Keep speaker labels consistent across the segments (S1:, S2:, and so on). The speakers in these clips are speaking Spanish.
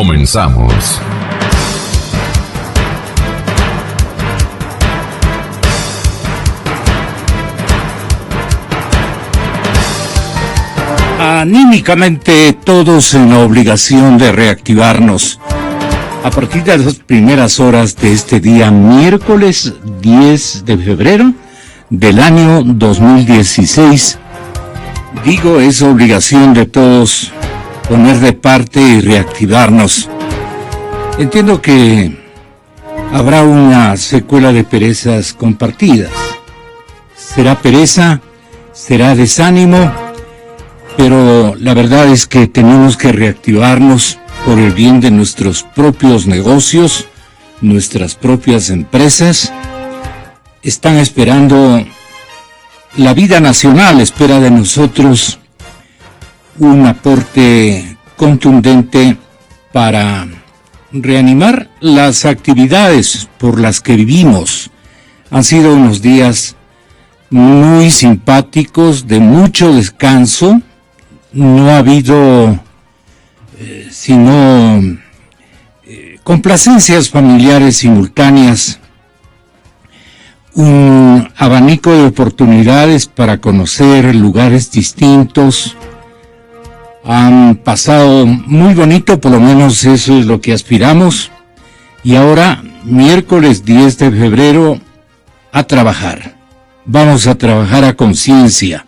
S1: Comenzamos.
S2: Anímicamente todos en la obligación de reactivarnos. A partir de las primeras horas de este día, miércoles 10 de febrero del año 2016, digo, es obligación de todos poner de parte y reactivarnos. Entiendo que habrá una secuela de perezas compartidas. Será pereza, será desánimo, pero la verdad es que tenemos que reactivarnos por el bien de nuestros propios negocios, nuestras propias empresas. Están esperando, la vida nacional espera de nosotros un aporte contundente para reanimar las actividades por las que vivimos. Han sido unos días muy simpáticos, de mucho descanso. No ha habido sino complacencias familiares simultáneas, un abanico de oportunidades para conocer lugares distintos. Han pasado muy bonito, por lo menos eso es lo que aspiramos. Y ahora, miércoles 10 de febrero, a trabajar. Vamos a trabajar a conciencia.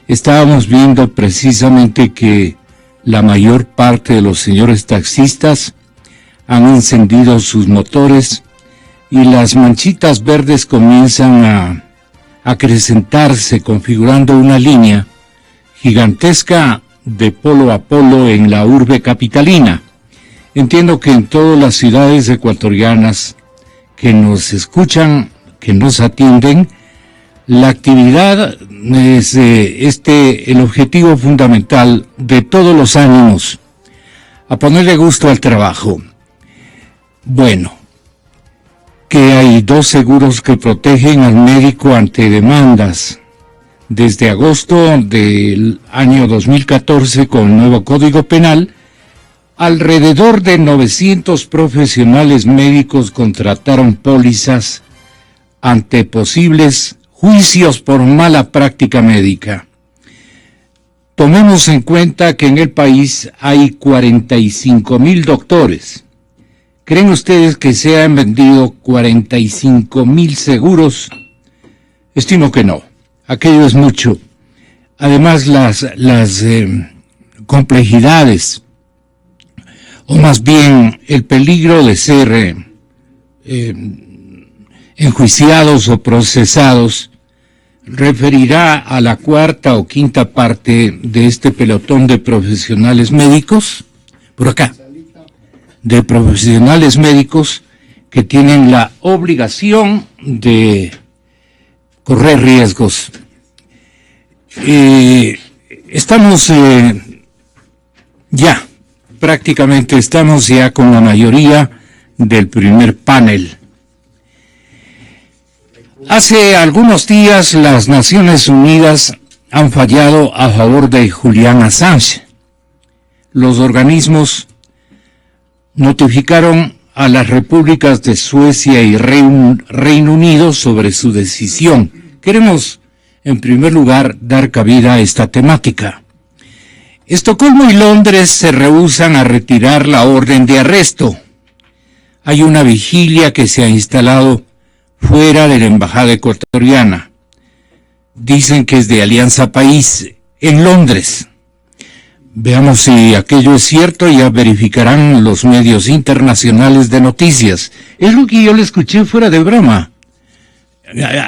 S2: Estábamos viendo precisamente que la mayor parte de los señores taxistas han encendido sus motores y las manchitas verdes comienzan a acrecentarse, configurando una línea gigantesca de polo a polo en la urbe capitalina. Entiendo que en todas las ciudades ecuatorianas que nos escuchan, que nos atienden, la actividad es el objetivo fundamental de todos los ánimos, a ponerle gusto al trabajo. Bueno, que hay 2 seguros que protegen al médico ante demandas. Desde agosto del año 2014, con el nuevo Código Penal, alrededor de 900 profesionales médicos contrataron pólizas ante posibles juicios por mala práctica médica. Tomemos en cuenta que en el país hay 45,000 doctores. ¿Creen ustedes que se han vendido 45,000 seguros? Estimo que no. Aquello es mucho. Además, las complejidades, o más bien el peligro de ser enjuiciados o procesados, referirá a la 4ª o 5ª parte de este pelotón de profesionales médicos, por acá, de profesionales médicos que tienen la obligación de correr riesgos. Estamos prácticamente estamos ya con la mayoría del primer panel. Hace algunos días las Naciones Unidas han fallado a favor de Julian Assange. Los organismos notificaron a las repúblicas de Suecia y Reino Unido sobre su decisión. Queremos, en primer lugar, dar cabida a esta temática. Estocolmo y Londres se rehúsan a retirar la orden de arresto. Hay una vigilia que se ha instalado fuera de la embajada ecuatoriana. Dicen que es de Alianza País, en Londres. Veamos si aquello es cierto, ya verificarán los medios internacionales de noticias. Es lo que yo le escuché fuera de broma.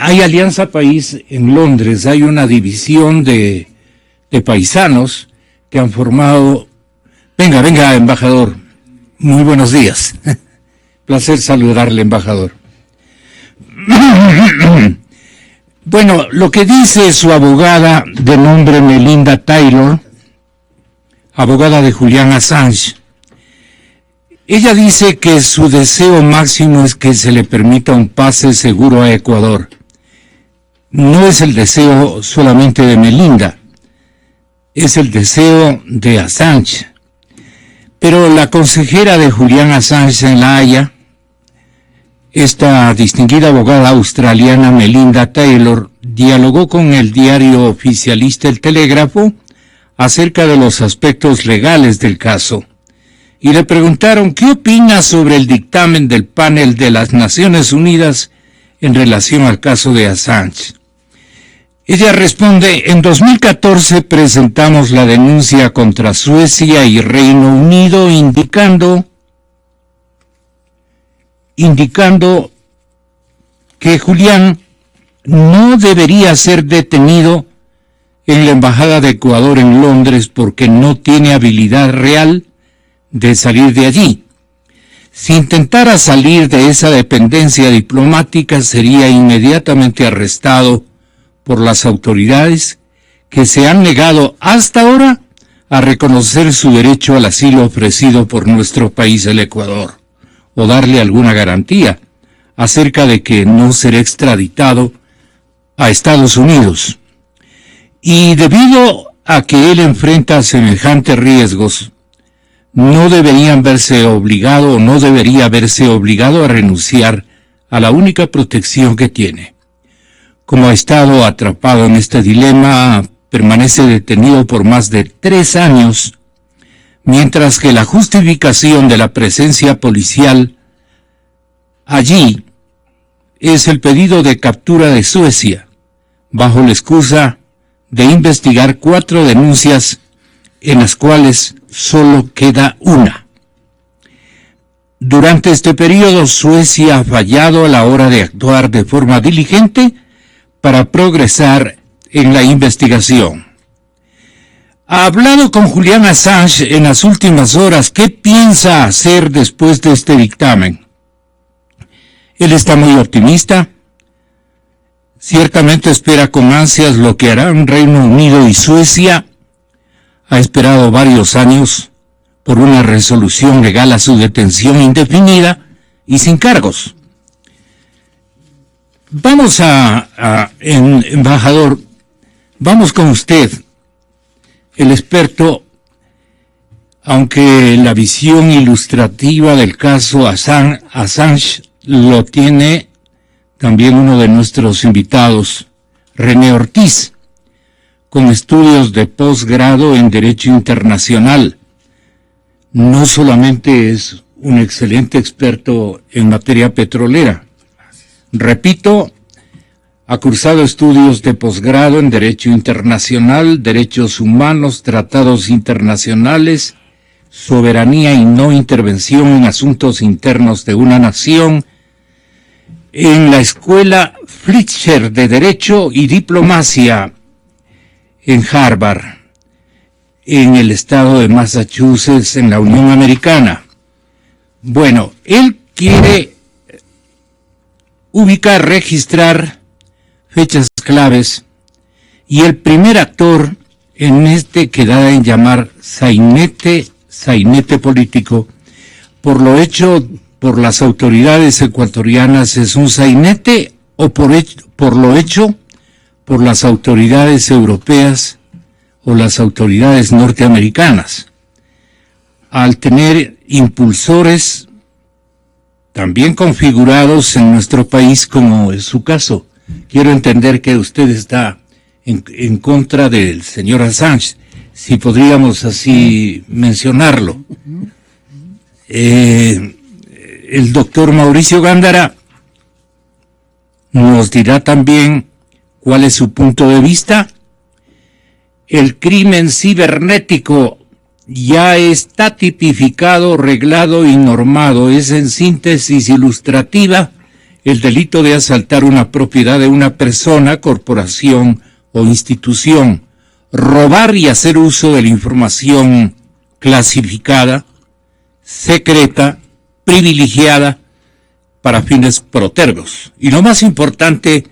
S2: Hay Alianza País en Londres, hay una división de paisanos que han formado... Venga, embajador. Muy buenos días. Placer saludarle, embajador. Bueno, lo que dice su abogada de nombre Melinda Taylor, abogada de Julian Assange, ella dice que su deseo máximo es que se le permita un pase seguro a Ecuador. No es el deseo solamente de Melinda, es el deseo de Assange. Pero la consejera de Julian Assange en La Haya, esta distinguida abogada australiana Melinda Taylor, dialogó con el diario oficialista El Telégrafo acerca de los aspectos legales del caso, y le preguntaron qué opina sobre el dictamen del panel de las Naciones Unidas en relación al caso de Assange. Ella responde: en 2014 presentamos la denuncia contra Suecia y Reino Unido indicando que Julián no debería ser detenido en la Embajada de Ecuador en Londres porque no tiene habilidad real de salir de allí. Si intentara salir de esa dependencia diplomática, sería inmediatamente arrestado por las autoridades que se han negado hasta ahora a reconocer su derecho al asilo ofrecido por nuestro país, el Ecuador, o darle alguna garantía acerca de que no será extraditado a Estados Unidos. Y debido a que él enfrenta semejantes riesgos, no debería verse obligado a renunciar a la única protección que tiene. Como ha estado atrapado en este dilema, permanece detenido por más de 3 años, mientras que la justificación de la presencia policial allí es el pedido de captura de Suecia, bajo la excusa de investigar 4 denuncias en las cuales solo queda una. Durante este periodo, Suecia ha fallado a la hora de actuar de forma diligente para progresar en la investigación. Ha hablado con Julian Assange en las últimas horas. ¿Qué piensa hacer después de este dictamen? Él está muy optimista. Ciertamente espera con ansias lo que harán Reino Unido y Suecia. Ha esperado varios años por una resolución legal a su detención indefinida y sin cargos. Vamos embajador, vamos con usted, el experto, aunque la visión ilustrativa del caso Assange lo tiene también uno de nuestros invitados, René Ortiz, con estudios de posgrado en Derecho Internacional. No solamente es un excelente experto en materia petrolera, repito, ha cursado estudios de posgrado en Derecho Internacional, Derechos Humanos, Tratados Internacionales, Soberanía y no intervención en asuntos internos de una nación, en la Escuela Fletcher de Derecho y Diplomacia en Harvard, en el estado de Massachusetts, en la Unión Americana. Bueno, él quiere ubicar, registrar fechas claves, y el primer actor en este que da en llamar sainete político, por lo hecho por las autoridades ecuatorianas, ¿es un sainete o por lo hecho por las autoridades europeas o las autoridades norteamericanas? Al tener impulsores también configurados en nuestro país, como es su caso. Quiero entender que usted está en contra del señor Assange, si podríamos así mencionarlo. El doctor Mauricio Gándara nos dirá también cuál es su punto de vista. El crimen cibernético ya está tipificado, reglado y normado. Es, en síntesis ilustrativa, el delito de asaltar una propiedad de una persona, corporación o institución, robar y hacer uso de la información clasificada, secreta, privilegiada, para fines protervos. Y lo más importante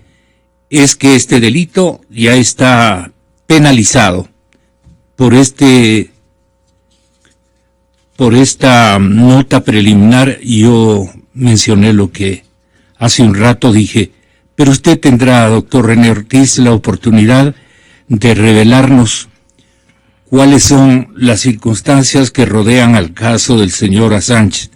S2: es que este delito ya está penalizado por esta nota preliminar. Yo mencioné lo que hace un rato dije, pero usted tendrá, doctor René Ortiz, la oportunidad de revelarnos cuáles son las circunstancias que rodean al caso del señor Assange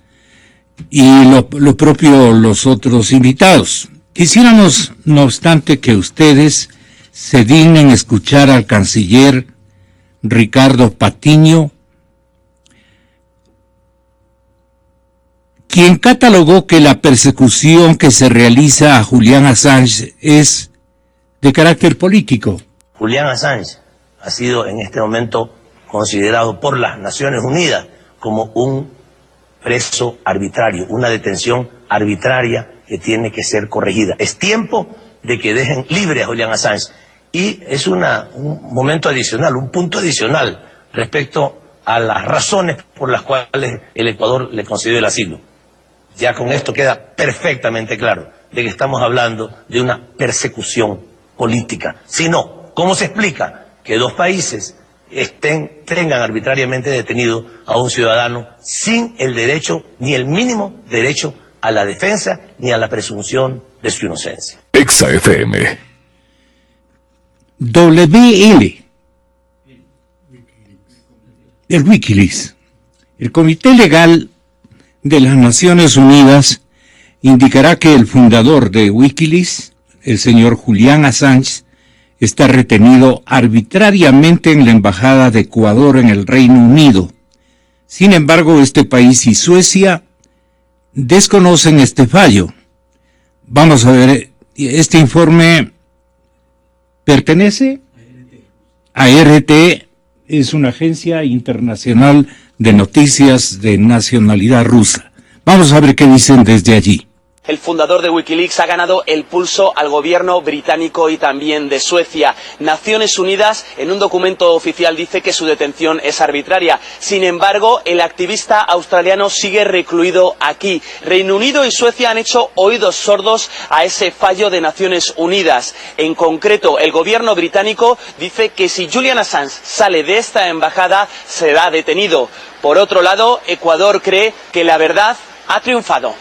S2: y lo propio los otros invitados. Quisiéramos, no obstante, que ustedes se dignen escuchar al canciller Ricardo Patiño, quien catalogó que la persecución que se realiza a Julian Assange es de carácter político.
S1: Julian Assange ha sido en este momento considerado por las Naciones Unidas como un preso arbitrario, una detención arbitraria que tiene que ser corregida. Es tiempo de que dejen libre a Julian Assange. Y es un momento adicional, un punto adicional respecto a las razones por las cuales el Ecuador le concedió el asilo. Ya con esto queda perfectamente claro de que estamos hablando de una persecución política. Si no, ¿cómo se explica que dos países tengan arbitrariamente detenido a un ciudadano sin el derecho, ni el mínimo derecho a la defensa, ni a la presunción de su inocencia?
S3: Exa FM.
S2: WL, el Wikileaks. El Comité Legal de las Naciones Unidas indicará que el fundador de Wikileaks, el señor Julian Assange, está retenido arbitrariamente en la Embajada de Ecuador en el Reino Unido. Sin embargo, este país y Suecia desconocen este fallo. Vamos a ver, este informe pertenece a RT, es una agencia internacional de noticias de nacionalidad rusa. Vamos a ver qué dicen desde allí.
S4: El fundador de Wikileaks ha ganado el pulso al gobierno británico y también de Suecia. Naciones Unidas, en un documento oficial, dice que su detención es arbitraria. Sin embargo, el activista australiano sigue recluido aquí. Reino Unido y Suecia han hecho oídos sordos a ese fallo de Naciones Unidas. En concreto, el gobierno británico dice que si Julian Assange sale de esta embajada, será detenido. Por otro lado, Ecuador cree que la verdad ha triunfado.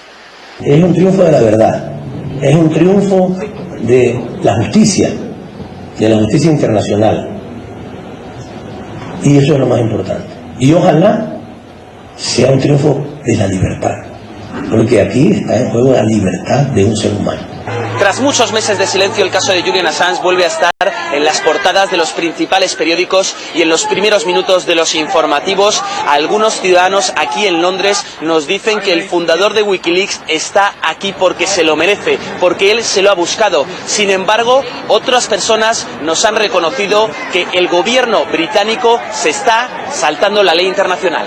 S1: Es un triunfo de la verdad, es un triunfo de la justicia internacional. Y eso es lo más importante. Y ojalá sea un triunfo de la libertad, porque aquí está en juego la libertad de un ser humano.
S4: Tras muchos meses de silencio, el caso de Julian Assange vuelve a estar en las portadas de los principales periódicos y en los primeros minutos de los informativos. Algunos ciudadanos aquí en Londres nos dicen que el fundador de Wikileaks está aquí porque se lo merece, porque él se lo ha buscado. Sin embargo, otras personas nos han reconocido que el gobierno británico se está saltando la ley internacional.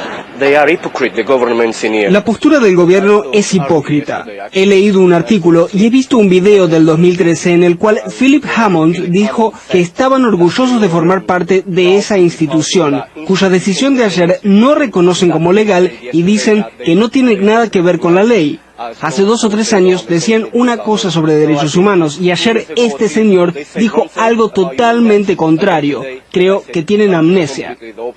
S5: La postura del gobierno es hipócrita. He leído un artículo y he visto un video del 2013 en el cual Philip Hammond dijo que estaban orgullosos de formar parte de esa institución, cuya decisión de ayer no reconocen como legal y dicen que no tiene nada que ver con la ley. Hace 2 o 3 años decían una cosa sobre derechos humanos y ayer este señor dijo algo totalmente contrario. Creo que tienen amnesia.
S6: Creo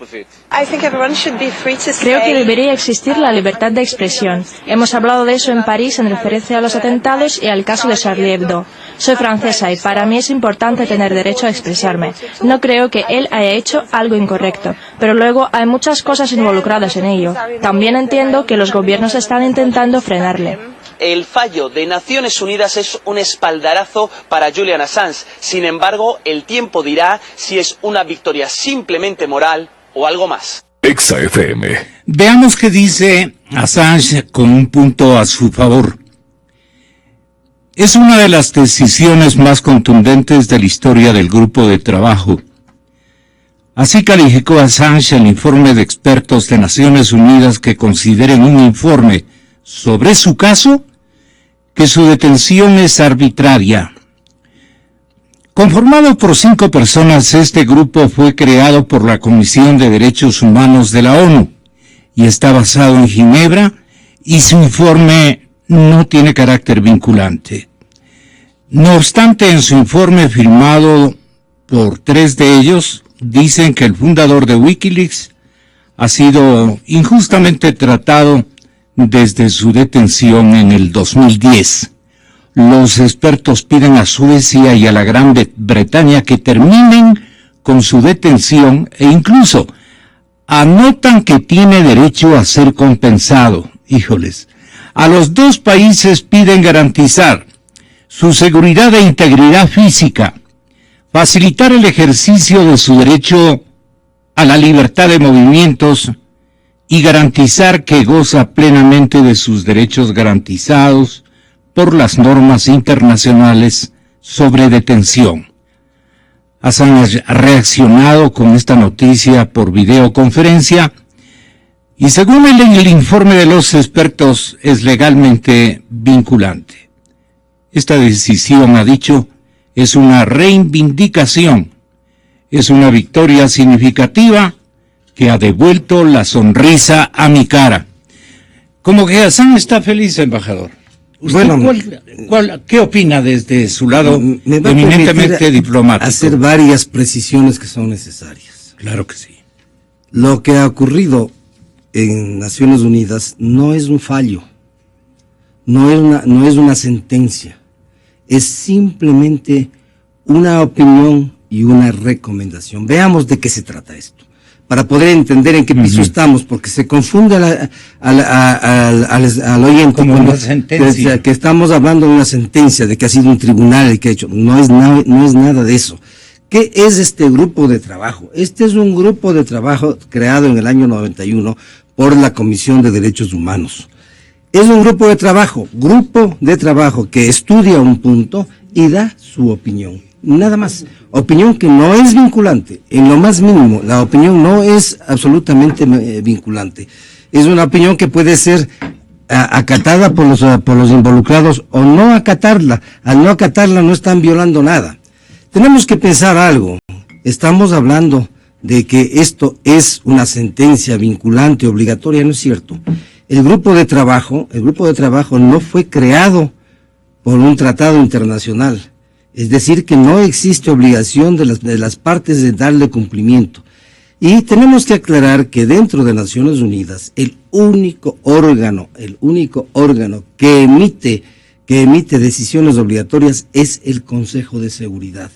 S6: que debería existir la libertad de expresión. Hemos hablado de eso en París en referencia a los atentados y al caso de Charlie Hebdo. Soy francesa y para mí es importante tener derecho a expresarme. No creo que él haya hecho algo incorrecto, pero luego hay muchas cosas involucradas en ello. También entiendo que los gobiernos están intentando frenarle.
S4: El fallo de Naciones Unidas es un espaldarazo para Julian Assange. Sin embargo, el tiempo dirá si es una victoria simplemente moral o algo más.
S3: Exa FM.
S2: Veamos qué dice Assange con un punto a su favor. Es una de las decisiones más contundentes de la historia del grupo de trabajo. Así calificó Assange el informe de expertos de Naciones Unidas que consideren un informe sobre su caso que su detención es arbitraria. Conformado por 5 personas, este grupo fue creado por la Comisión de Derechos Humanos de la ONU y está basado en Ginebra y su informe no tiene carácter vinculante. No obstante, en su informe firmado por 3 de ellos, dicen que el fundador de Wikileaks ha sido injustamente tratado desde su detención en el 2010. Los expertos piden a Suecia y a la Gran Bretaña que terminen con su detención e incluso anotan que tiene derecho a ser compensado. Híjoles, a los dos países piden garantizar su seguridad e integridad física, facilitar el ejercicio de su derecho a la libertad de movimientos y garantizar que goza plenamente de sus derechos garantizados por las normas internacionales sobre detención. Assange ha reaccionado con esta noticia por videoconferencia y según el informe de los expertos es legalmente vinculante. Esta decisión, ha dicho, es una reivindicación, es una victoria significativa que ha devuelto la sonrisa a mi cara. Como que Assange está feliz, embajador. Bueno, ¿qué opina desde su lado eminentemente diplomático?
S7: Hacer varias precisiones que son necesarias.
S2: Claro que sí.
S7: Lo que ha ocurrido en Naciones Unidas no es un fallo, no es una sentencia, es simplemente una opinión y una recomendación. Veamos de qué se trata esto, para poder entender en qué piso estamos, porque se confunde al oyente
S2: como una sentencia,
S7: que estamos hablando de una sentencia, de que ha sido un tribunal el que ha hecho. No es nada de eso. ¿Qué es este grupo de trabajo? Este es un grupo de trabajo creado en el año 91 por la Comisión de Derechos Humanos. Es un grupo de trabajo que estudia un punto y da su opinión. Nada más. Opinión que no es vinculante, en lo más mínimo. La opinión no es absolutamente vinculante. Es una opinión que puede ser acatada por los involucrados o no acatarla. Al no acatarla no están violando nada. Tenemos que pensar algo. Estamos hablando de que esto es una sentencia vinculante, obligatoria, no es cierto. El grupo de trabajo no fue creado por un tratado internacional. Es decir, que no existe obligación de las partes de darle cumplimiento. Y tenemos que aclarar que dentro de Naciones Unidas, el único órgano que emite decisiones obligatorias es el Consejo de Seguridad.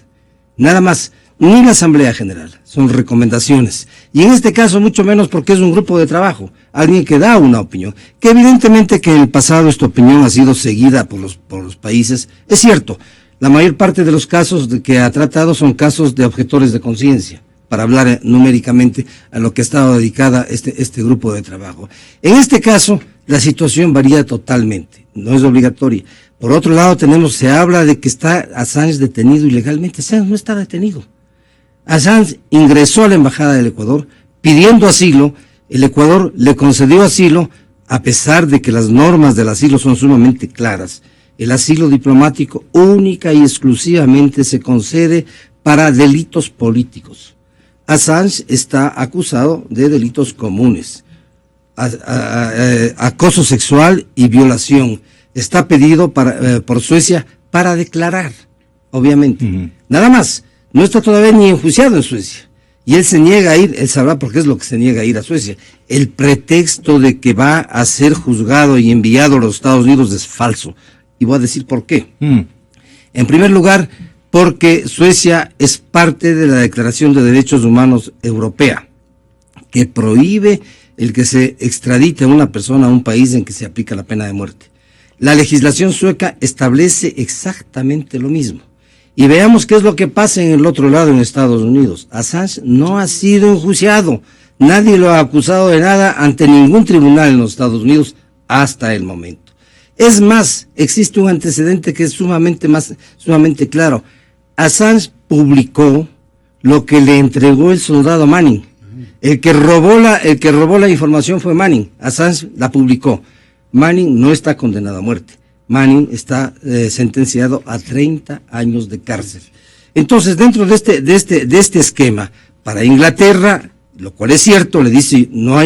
S7: Nada más, ni la Asamblea General, son recomendaciones. Y en este caso mucho menos porque es un grupo de trabajo, alguien que da una opinión, que evidentemente que en el pasado esta opinión ha sido seguida por los países, es cierto. La mayor parte de los casos que ha tratado son casos de objetores de conciencia, para hablar numéricamente a lo que ha estado dedicada este grupo de trabajo. En este caso, la situación varía totalmente, no es obligatoria. Por otro lado, se habla de que está Assange detenido ilegalmente. Assange no está detenido. Assange ingresó a la Embajada del Ecuador pidiendo asilo, el Ecuador le concedió asilo, a pesar de que las normas del asilo son sumamente claras. El asilo diplomático única y exclusivamente se concede para delitos políticos. Assange está acusado de delitos comunes, acoso sexual y violación. Está pedido por Suecia para declarar, obviamente. Nada más, no está todavía ni enjuiciado en Suecia. Y él se niega a ir, él sabrá por qué es lo que se niega a ir a Suecia. El pretexto de que va a ser juzgado y enviado a los Estados Unidos es falso. Y voy a decir por qué. En primer lugar, porque Suecia es parte de la Declaración de Derechos Humanos Europea, que prohíbe el que se extradite a una persona a un país en que se aplica la pena de muerte. La legislación sueca establece exactamente lo mismo. Y veamos qué es lo que pasa en el otro lado, en Estados Unidos. Assange no ha sido enjuiciado. Nadie lo ha acusado de nada ante ningún tribunal en los Estados Unidos hasta el momento. Es más, existe un antecedente que es sumamente claro. Assange publicó lo que le entregó el soldado Manning. El que robó la información fue Manning. Assange la publicó. Manning no está condenado a muerte. Manning está sentenciado a 30 años de cárcel. Entonces, dentro de este esquema, para Inglaterra, lo cual es cierto, le dice, no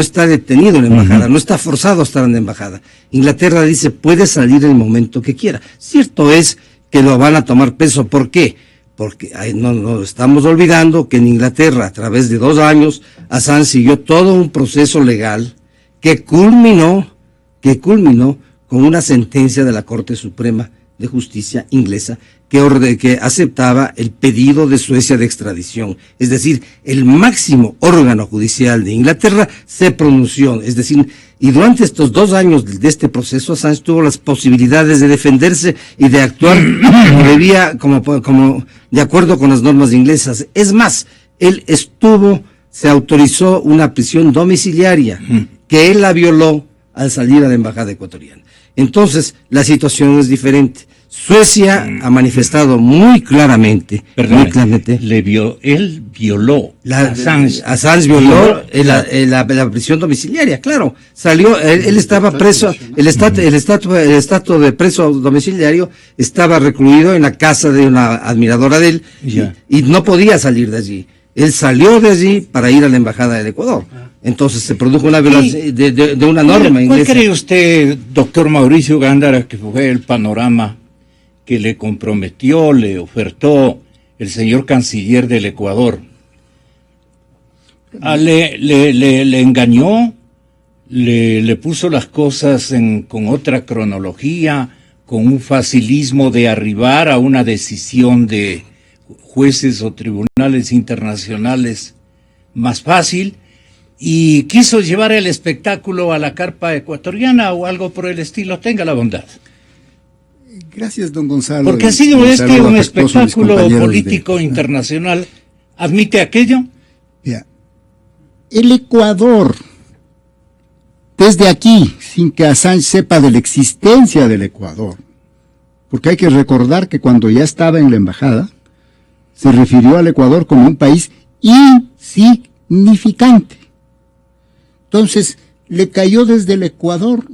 S7: está detenido en la embajada, no está forzado a estar en la embajada. Inglaterra dice, puede salir el momento que quiera. Cierto es que lo van a tomar preso. ¿Por qué? Porque no estamos olvidando que en Inglaterra, a través de 2 años, Assange siguió todo un proceso legal que culminó con una sentencia de la Corte Suprema de Justicia inglesa que aceptaba el pedido de Suecia de extradición. Es decir, el máximo órgano judicial de Inglaterra se pronunció. Es decir, y durante estos 2 años de este proceso, Assange tuvo las posibilidades de defenderse y de actuar como debía, como de acuerdo con las normas inglesas. Es más, él se autorizó una prisión domiciliaria, que él la violó al salir a la embajada ecuatoriana. Entonces, la situación es diferente. Suecia ha manifestado muy claramente,
S2: él violó,
S7: Assange violó la prisión domiciliaria, claro. Salió, él estaba preso, el estatus de preso domiciliario estaba recluido en la casa de una admiradora de él, y no podía salir de allí. Él salió de allí para ir a la embajada del Ecuador. Entonces se produjo una violación de una norma inglesa.
S2: ¿Cuál cree usted, doctor Mauricio Gándara, que fue el panorama que le comprometió, le ofertó el señor canciller del Ecuador? Le engañó, le puso las cosas con otra cronología, con un facilismo de arribar a una decisión de jueces o tribunales internacionales más fácil, y quiso llevar el espectáculo a la carpa ecuatoriana o algo por el estilo. Tenga la bondad.
S8: Gracias, don Gonzalo.
S2: Porque ha sido un espectáculo político internacional. ¿Admite aquello?
S8: Ya. El Ecuador, desde aquí, sin que Assange sepa de la existencia del Ecuador, porque hay que recordar que cuando ya estaba en la embajada, se refirió al Ecuador como un país insignificante. Entonces, le cayó desde el Ecuador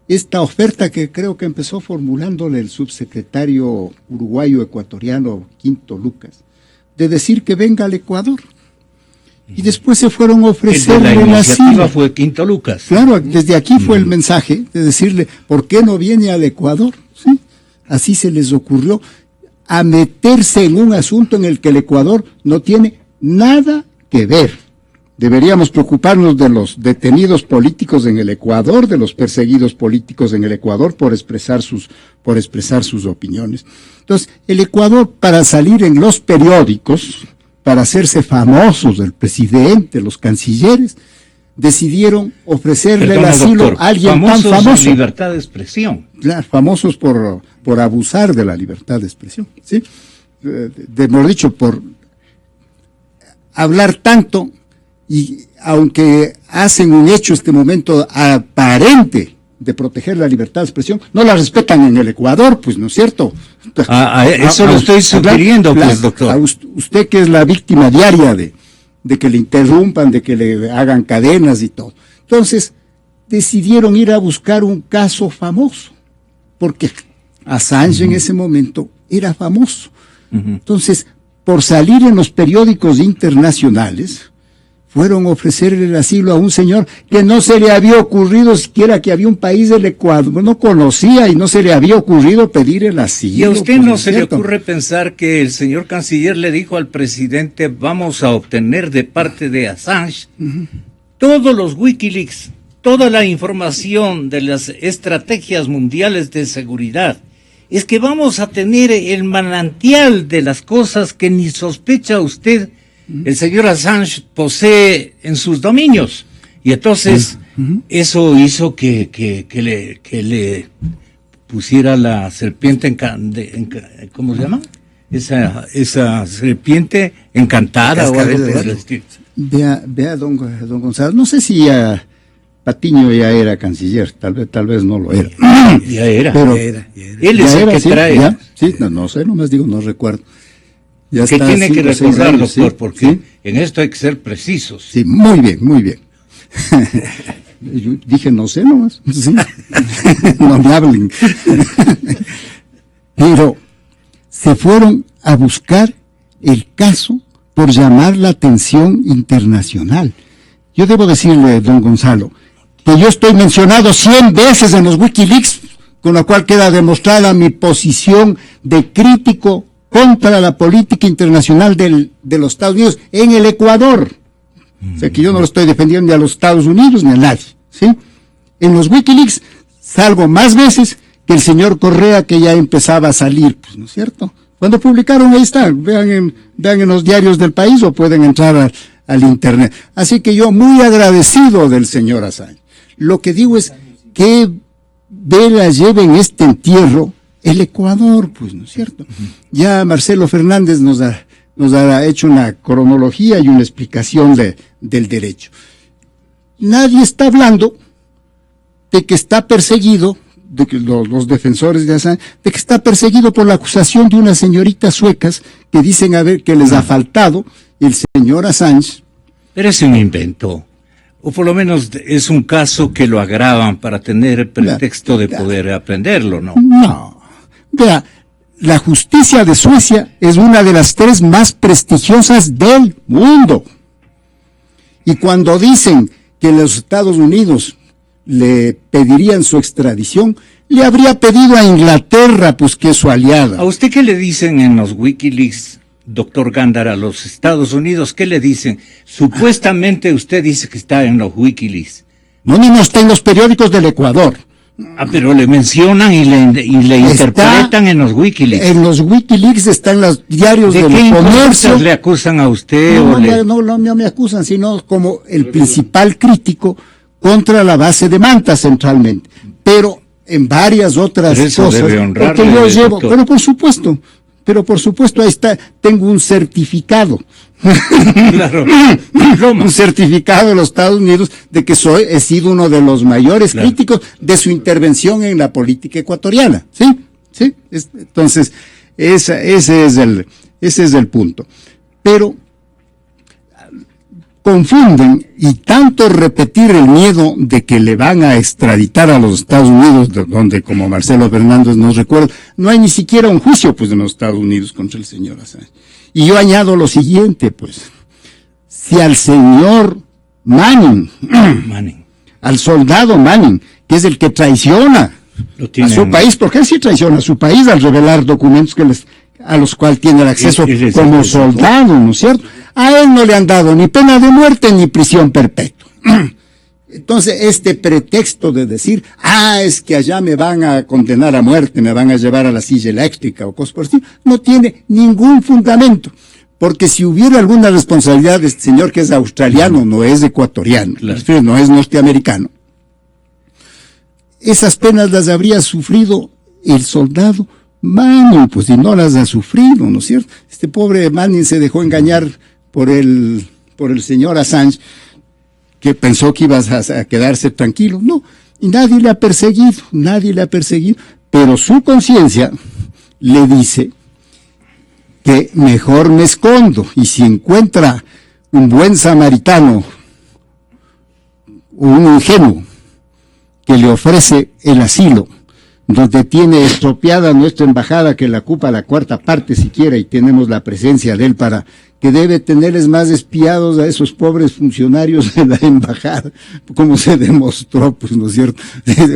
S8: esta oferta que creo que empezó formulándole el subsecretario uruguayo-ecuatoriano Quinto Lucas, de decir que venga al Ecuador. Y después se fueron a ofrecerle
S2: la
S8: asilo.
S2: Fue Quinto Lucas.
S8: Claro, desde aquí fue el mensaje de decirle, ¿por qué no viene al Ecuador? ¿Sí? Así se les ocurrió a meterse en un asunto en el que el Ecuador no tiene nada que ver. Deberíamos preocuparnos de los detenidos políticos en el Ecuador, de los perseguidos políticos en el Ecuador por expresar sus opiniones. Entonces, el Ecuador, para salir en los periódicos, para hacerse famosos, el presidente, los cancilleres, decidieron ofrecerle el asilo a alguien tan famoso.
S2: Libertad de expresión.
S8: Claro, famosos por abusar de la libertad de expresión, ¿sí? Mejor dicho, por hablar tanto. Y aunque hacen un hecho este momento aparente de proteger la libertad de expresión, no la respetan en el Ecuador, pues, ¿no es cierto?
S2: Eso lo estoy sugiriendo, pues, doctor.
S8: Usted que es la víctima diaria de que le interrumpan, de que le hagan cadenas y todo. Entonces, decidieron ir a buscar un caso famoso, porque Assange en ese momento era famoso. Entonces, por salir en los periódicos internacionales, fueron a ofrecerle el asilo a un señor que no se le había ocurrido siquiera que había un país del Ecuador, no conocía y no se le había ocurrido pedir el asilo.
S2: ¿Y a usted no se le ocurre pensar que el señor canciller le dijo al presidente, vamos a obtener de parte de Assange todos los Wikileaks, toda la información de las estrategias mundiales de seguridad? Es que vamos a tener el manantial de las cosas que ni sospecha usted el señor Assange posee en sus dominios. Y entonces eso hizo que le pusiera la serpiente ¿cómo se llama? Esa serpiente encantada o algo por el estilo.
S8: Vea don Gonzalo, no sé si Patiño ya era canciller, tal vez no lo era.
S2: Ya era.
S8: Pero
S2: él es el que trae.
S8: Sí, no sé, nomás digo, no recuerdo.
S2: Ya que tiene que recordar, doctor, porque en esto hay que ser precisos.
S8: Sí, muy bien. Yo dije, no sé nomás. Sí. No me hablen. Pero se fueron a buscar el caso por llamar la atención internacional. Yo debo decirle, don Gonzalo, que yo estoy mencionado 100 veces en los Wikileaks, con lo cual queda demostrada mi posición de crítico contra la política internacional de los Estados Unidos en el Ecuador. O sea que yo no lo estoy defendiendo ni a los Estados Unidos ni a nadie, ¿sí? En los Wikileaks salgo más veces que el señor Correa, que ya empezaba a salir, pues, ¿no es cierto? Cuando publicaron, ahí está, vean en los diarios del país o pueden entrar al internet. Así que yo muy agradecido del señor Assange. Lo que digo es que vela lleve en este entierro el Ecuador, pues, ¿no es cierto? Ya Marcelo Fernández nos ha hecho una cronología y una explicación del derecho. Nadie está hablando de que está perseguido, de que los defensores de Assange, de que está perseguido por la acusación de unas señoritas suecas que dicen que les ha faltado el señor Assange.
S2: Pero es un invento, o por lo menos es un caso que lo agravan para tener el pretexto de poder aprenderlo, ¿no?
S8: No, vea, la justicia de Suecia es una de las 3 más prestigiosas del mundo. Y cuando dicen que los Estados Unidos le pedirían su extradición, le habría pedido a Inglaterra, pues, que es su aliada.
S2: ¿A usted qué le dicen en los Wikileaks, doctor Gándara, a los Estados Unidos? ¿Qué le dicen? Supuestamente usted dice que está en los Wikileaks.
S8: No está en los periódicos del Ecuador.
S2: Ah, pero le mencionan y le interpretan en los Wikileaks.
S8: En los Wikileaks están los diarios del
S2: comercio.
S8: comercio.
S2: ¿Le acusan a usted?
S8: No me acusan, sino como el principal crítico contra la base de Manta centralmente. Pero en varias otras cosas.
S2: Debe honrarle,
S8: porque yo llevo,
S2: doctor.
S8: pero por supuesto, ahí está, tengo un certificado.
S2: Claro.
S8: Un certificado de los Estados Unidos de que he sido uno de los mayores críticos de su intervención en la política ecuatoriana. Sí. Entonces, ese es el punto. Pero confunden, y tanto repetir el miedo de que le van a extraditar a los Estados Unidos, donde, como Marcelo Fernández nos recuerda, no hay ni siquiera un juicio, pues, en los Estados Unidos contra el señor Assange. Y yo añado lo siguiente, pues, si al señor Manning, al soldado Manning, que es el que traiciona a su país, porque él sí traiciona a su país al revelar documentos a los cuales tiene el acceso como soldado, ¿no es cierto? A él no le han dado ni pena de muerte ni prisión perpetua. Entonces, este pretexto de decir, es que allá me van a condenar a muerte, me van a llevar a la silla eléctrica o cosas por el estilo, no tiene ningún fundamento. Porque si hubiera alguna responsabilidad de este señor que es australiano, no es ecuatoriano, no es norteamericano, esas penas las habría sufrido el soldado Manning, pues, y no las ha sufrido, ¿no es cierto? Este pobre Manning se dejó engañar por el señor Assange, que pensó que iba a quedarse tranquilo. No, y nadie le ha perseguido, pero su conciencia le dice que mejor me escondo, y si encuentra un buen samaritano o un ingenuo que le ofrece el asilo, donde tiene estropeada nuestra embajada, que la ocupa la 4ª siquiera, y tenemos la presencia de él que debe tenerles más espiados a esos pobres funcionarios de la embajada, como se demostró, pues, ¿no es cierto?,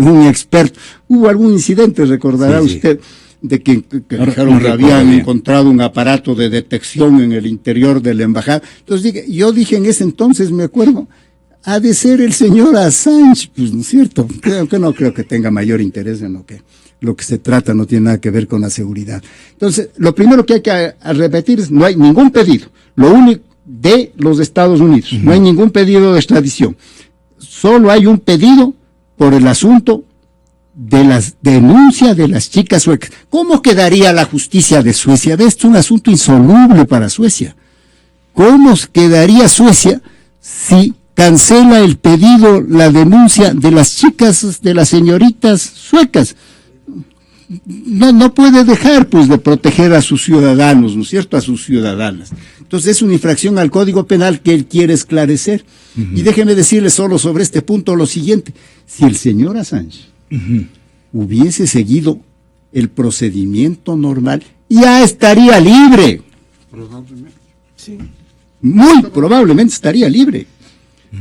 S8: un experto. Hubo algún incidente, recordará usted, de que dijeron que habían encontrado un aparato de detección en el interior de la embajada. Entonces yo dije en ese entonces, me acuerdo, ha de ser el señor Assange, pues, ¿no es cierto? No creo que tenga mayor interés en lo que se trata, no tiene nada que ver con la seguridad. Entonces, lo primero que hay que repetir es, no hay ningún pedido, lo único de los Estados Unidos, no hay ningún pedido de extradición, solo hay un pedido por el asunto de las denuncias de las chicas suecas. ¿Cómo quedaría la justicia de Suecia? Esto es un asunto insoluble para Suecia. ¿Cómo quedaría Suecia si cancela el pedido, la denuncia de las chicas, de las señoritas suecas? No puede dejar, pues, de proteger a sus ciudadanos, ¿no es cierto?, a sus ciudadanas. Entonces es una infracción al Código Penal que él quiere esclarecer. Y déjeme decirle solo sobre este punto lo siguiente: si el señor Assange hubiese seguido el procedimiento normal, ya estaría libre. Probablemente. Sí. Muy probablemente estaría libre.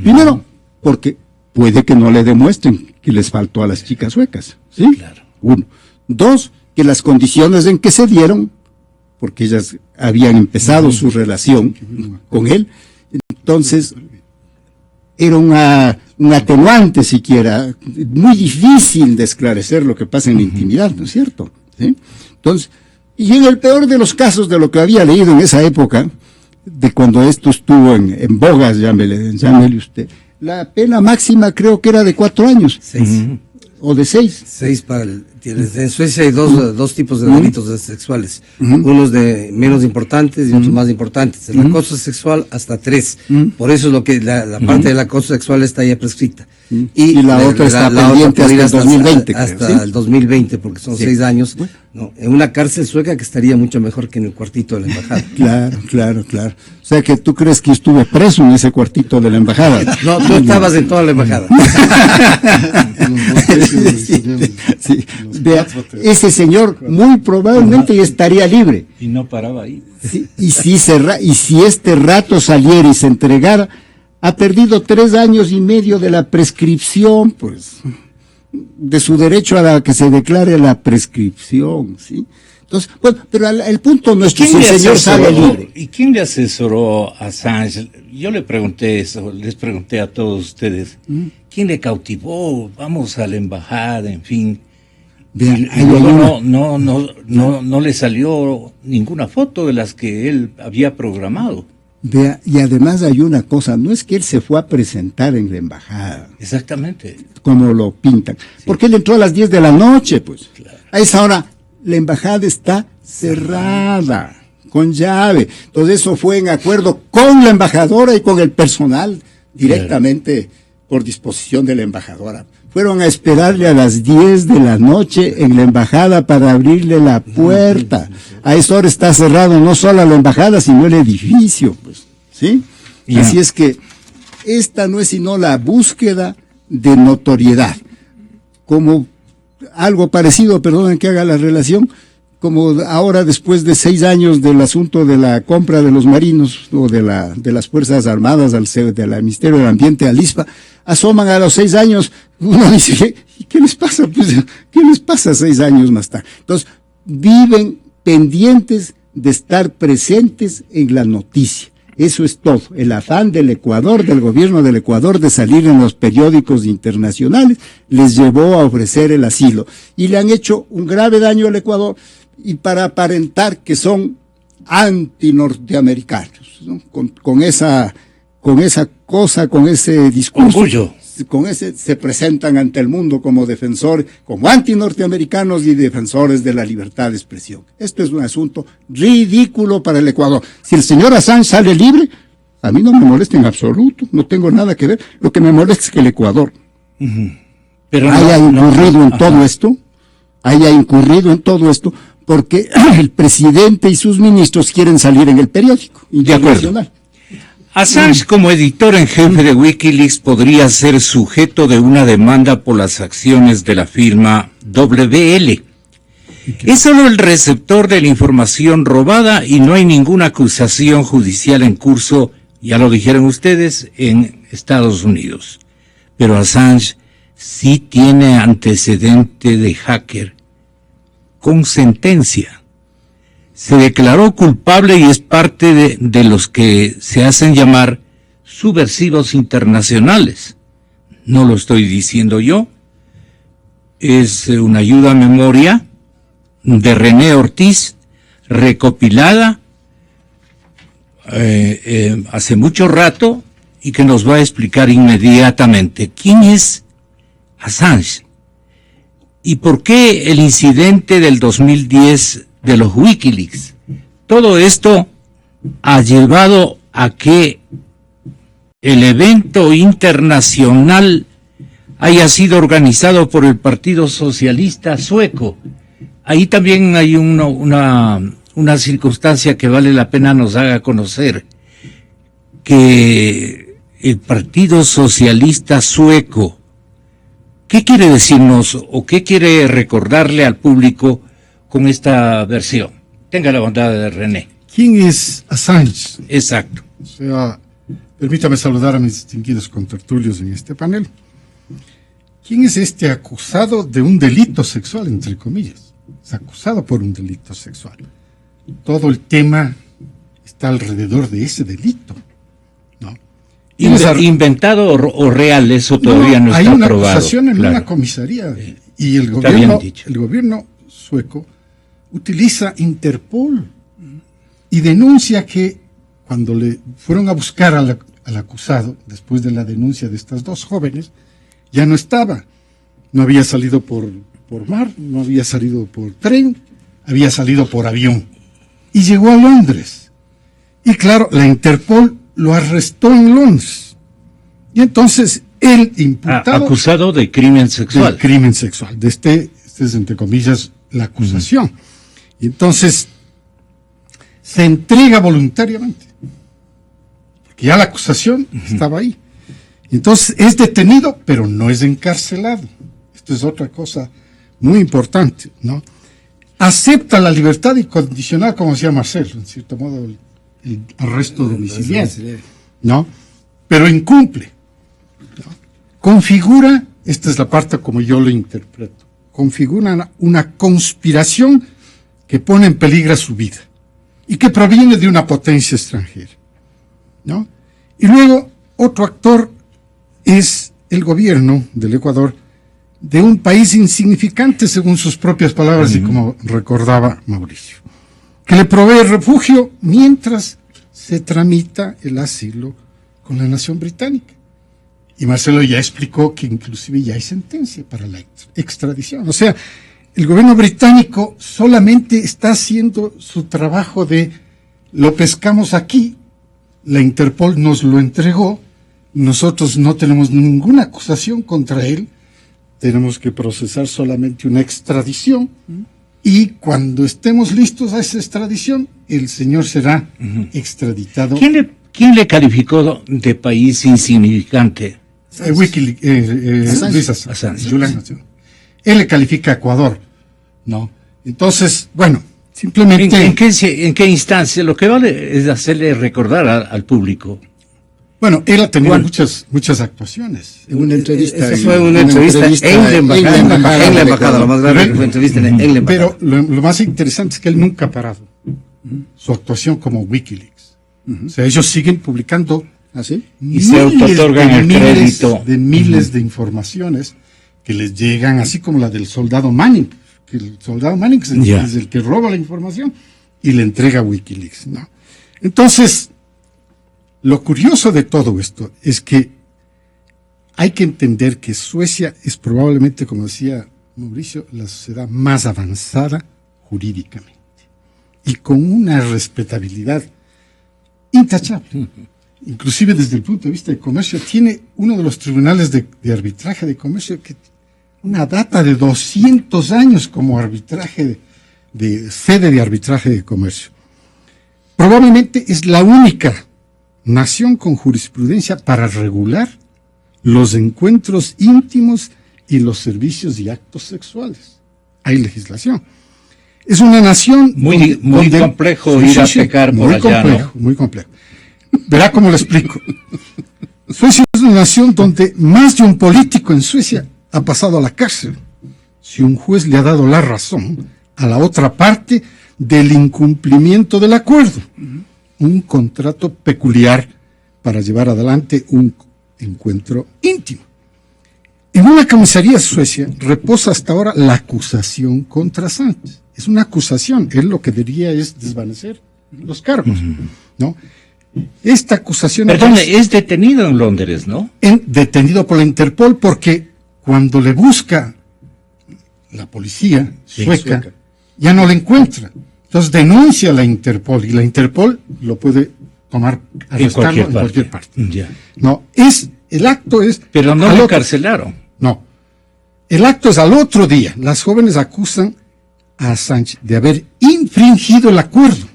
S8: Primero, porque puede que no le demuestren que les faltó a las chicas suecas, ¿sí? Claro. 1. 2, que las condiciones en que se dieron, porque ellas habían empezado su relación con él, entonces era un atenuante siquiera, muy difícil de esclarecer lo que pasa en la intimidad, ¿no es cierto? ¿Sí? Entonces, Y en el peor de los casos de lo que había leído en esa época, de cuando esto estuvo en bogas, llámele usted, la pena máxima creo que era de 4 años.
S7: 6.
S8: O de 6.
S7: 6 para en Suecia hay dos tipos de delitos sexuales. Unos de menos importantes y otros más importantes. El acoso sexual hasta 3. Por eso es lo que la parte del acoso sexual está ya prescrita.
S8: Y la otra está pendiente hasta el 2020.
S7: Hasta el 2020, porque son 6 años. No, en una cárcel sueca que estaría mucho mejor que en el cuartito de la embajada.
S8: Claro. O sea que tú crees que estuve preso en ese cuartito de la embajada.
S7: No, tú estabas en toda la embajada.
S8: Sí. Vea, ese señor muy probablemente ya estaría libre.
S2: Y no paraba ahí.
S8: Sí, y si este rato saliera y se entregara, ha perdido 3 años y medio de la prescripción, pues, de su derecho a la que se declare la prescripción, ¿sí? Entonces, bueno, pero el punto no es que si el señor sale libre.
S2: ¿Y quién le asesoró a Assange? Yo le pregunté eso, les pregunté a todos ustedes. ¿Quién le cautivó? Vamos a la embajada, en fin.
S8: Vean,
S2: y luego no le salió ninguna foto de las que él había programado.
S8: Vea, y además hay una cosa, no es que él se fue a presentar en la embajada.
S2: Exactamente.
S8: Como lo pintan. Sí. Porque él entró a las 10 de la noche, pues. Claro. A esa hora la embajada está cerrada, con llave. Entonces eso fue en acuerdo con la embajadora y con el personal, directamente por disposición de la embajadora. Fueron a esperarle a las 10 de la noche en la embajada para abrirle la puerta. A esa hora está cerrado no solo la embajada, sino el edificio, pues, ¿sí? Así es que esta no es sino la búsqueda de notoriedad. Como algo parecido, perdonen que haga la relación, como ahora después de 6 años del asunto de la compra de los marinos o de las Fuerzas Armadas del Ministerio del Ambiente al ISPA, asoman a los 6 años, uno dice, ¿y qué les pasa? Pues, ¿qué les pasa 6 años más tarde? Entonces, viven pendientes de estar presentes en la noticia. Eso es todo. El afán del Ecuador, del gobierno del Ecuador, de salir en los periódicos internacionales, les llevó a ofrecer el asilo. Y le han hecho un grave daño al Ecuador, y para aparentar que son anti-norteamericanos, ¿no? Con esa cosa, con ese discurso.
S2: Orgullo.
S8: Con ese se presentan ante el mundo como defensores, como anti-norteamericanos y defensores de la libertad de expresión. Esto es un asunto ridículo para el Ecuador. Si el señor Assange sale libre, a mí no me molesta en absoluto, no tengo nada que ver. Lo que me molesta es que el Ecuador haya incurrido en todo esto, porque el presidente y sus ministros quieren salir en el periódico internacional.
S2: Assange, como editor en jefe de Wikileaks, podría ser sujeto de una demanda por las acciones de la firma WL. Es solo el receptor de la información robada y no hay ninguna acusación judicial en curso, ya lo dijeron ustedes, en Estados Unidos. Pero Assange sí tiene antecedente de hacker con sentencia. Se declaró culpable y es parte de los que se hacen llamar subversivos internacionales. No lo estoy diciendo yo. Es una ayuda a memoria de René Ortiz, recopilada hace mucho rato y que nos va a explicar inmediatamente quién es Assange y por qué el incidente del 2010 de los Wikileaks. Todo esto ha llevado a que el evento internacional haya sido organizado por el Partido Socialista Sueco. Ahí también hay una circunstancia que vale la pena nos haga conocer, que el Partido Socialista Sueco, ¿qué quiere decirnos o qué quiere recordarle al público con esta versión? Tenga la bondad de René.
S9: ¿Quién es Assange?
S2: Exacto.
S9: O sea, permítame saludar a mis distinguidos contertulios en este panel. ¿Quién es este acusado de un delito sexual, entre comillas? Es acusado por un delito sexual. Todo el tema está alrededor de ese delito, ¿no?
S2: ¿Inventado o real? Eso todavía no está probado.
S9: Hay una acusación en una comisaría y el gobierno sueco utiliza Interpol y denuncia que cuando le fueron a buscar al acusado, después de la denuncia de estas dos jóvenes, ya no estaba. No había salido por mar, no había salido por tren, había salido por avión. Y llegó a Londres. Y claro, la Interpol lo arrestó en Londres. Y entonces el imputado...
S2: acusado de crimen sexual.
S9: De crimen sexual. Este es, entre comillas, la acusación. Y entonces se entrega voluntariamente. Porque ya la acusación estaba ahí. Y entonces es detenido, pero no es encarcelado. Esto es otra cosa muy importante, ¿no? Acepta la libertad incondicional, como decía Marcelo, en cierto modo, el arresto domiciliario, ¿no? Pero incumple, ¿no? Configura, esta es la parte como yo lo interpreto, configura una conspiración que pone en peligro su vida y que proviene de una potencia extranjera, ¿no? Y luego, otro actor es el gobierno del Ecuador, de un país insignificante según sus propias palabras y como recordaba Mauricio, que le provee refugio mientras se tramita el asilo con la nación británica. Y Marcelo ya explicó que inclusive ya hay sentencia para la extradición. O sea, el gobierno británico solamente está haciendo su trabajo de lo pescamos aquí, la Interpol nos lo entregó, nosotros no tenemos ninguna acusación contra él, tenemos que procesar solamente una extradición y cuando estemos listos a esa extradición, el señor será extraditado.
S2: ¿Quién le calificó de país insignificante?
S9: Wikileaks, Assange. Él le califica a Ecuador, ¿no? Entonces, bueno, simplemente...
S2: ¿En qué instancia? Lo que vale es hacerle recordar al público.
S9: Bueno, él ha tenido muchas actuaciones.
S7: En una entrevista.
S9: Esa fue una entrevista en la embajada,
S7: la más grande que fue entrevista en la embajada.
S9: Pero lo más interesante es que él nunca ha parado su actuación como Wikileaks. O sea, ellos siguen publicando
S2: y se autootorgan el crédito
S9: de miles de informaciones que les llegan, así como la del soldado Manning, que el soldado Manning es el que roba la información y le entrega a Wikileaks, ¿no? Entonces, lo curioso de todo esto es que hay que entender que Suecia es probablemente, como decía Mauricio, la sociedad más avanzada jurídicamente y con una respetabilidad intachable. Inclusive desde el punto de vista de comercio, tiene uno de los tribunales de arbitraje de comercio que una data de 200 años como arbitraje de sede de arbitraje de comercio. Probablemente es la única nación con jurisprudencia para regular los encuentros íntimos y los servicios y actos sexuales. Hay legislación. Es una nación
S2: muy complejo ir a pecar por allá, ¿no?
S9: Muy complejo. Verá cómo lo explico. Suecia es una nación donde más de un político en Suecia ha pasado a la cárcel si un juez le ha dado la razón a la otra parte del incumplimiento del acuerdo. Un contrato peculiar para llevar adelante un encuentro íntimo. En una comisaría Suecia reposa hasta ahora la acusación contra Assange. Es una acusación, él lo que diría es desvanecer los cargos, ¿no? Esta acusación...
S2: Perdón, es detenido en Londres, ¿no?
S9: Detenido por la Interpol porque cuando le busca la policía sueca, ya no le encuentra. Entonces denuncia a la Interpol y la Interpol lo puede tomar, arrestarlo en cualquier parte.
S2: Ya.
S9: No, el acto es...
S2: Pero no lo encarcelaron.
S9: No. El acto es al otro día. Las jóvenes acusan a Assange de haber infringido el acuerdo,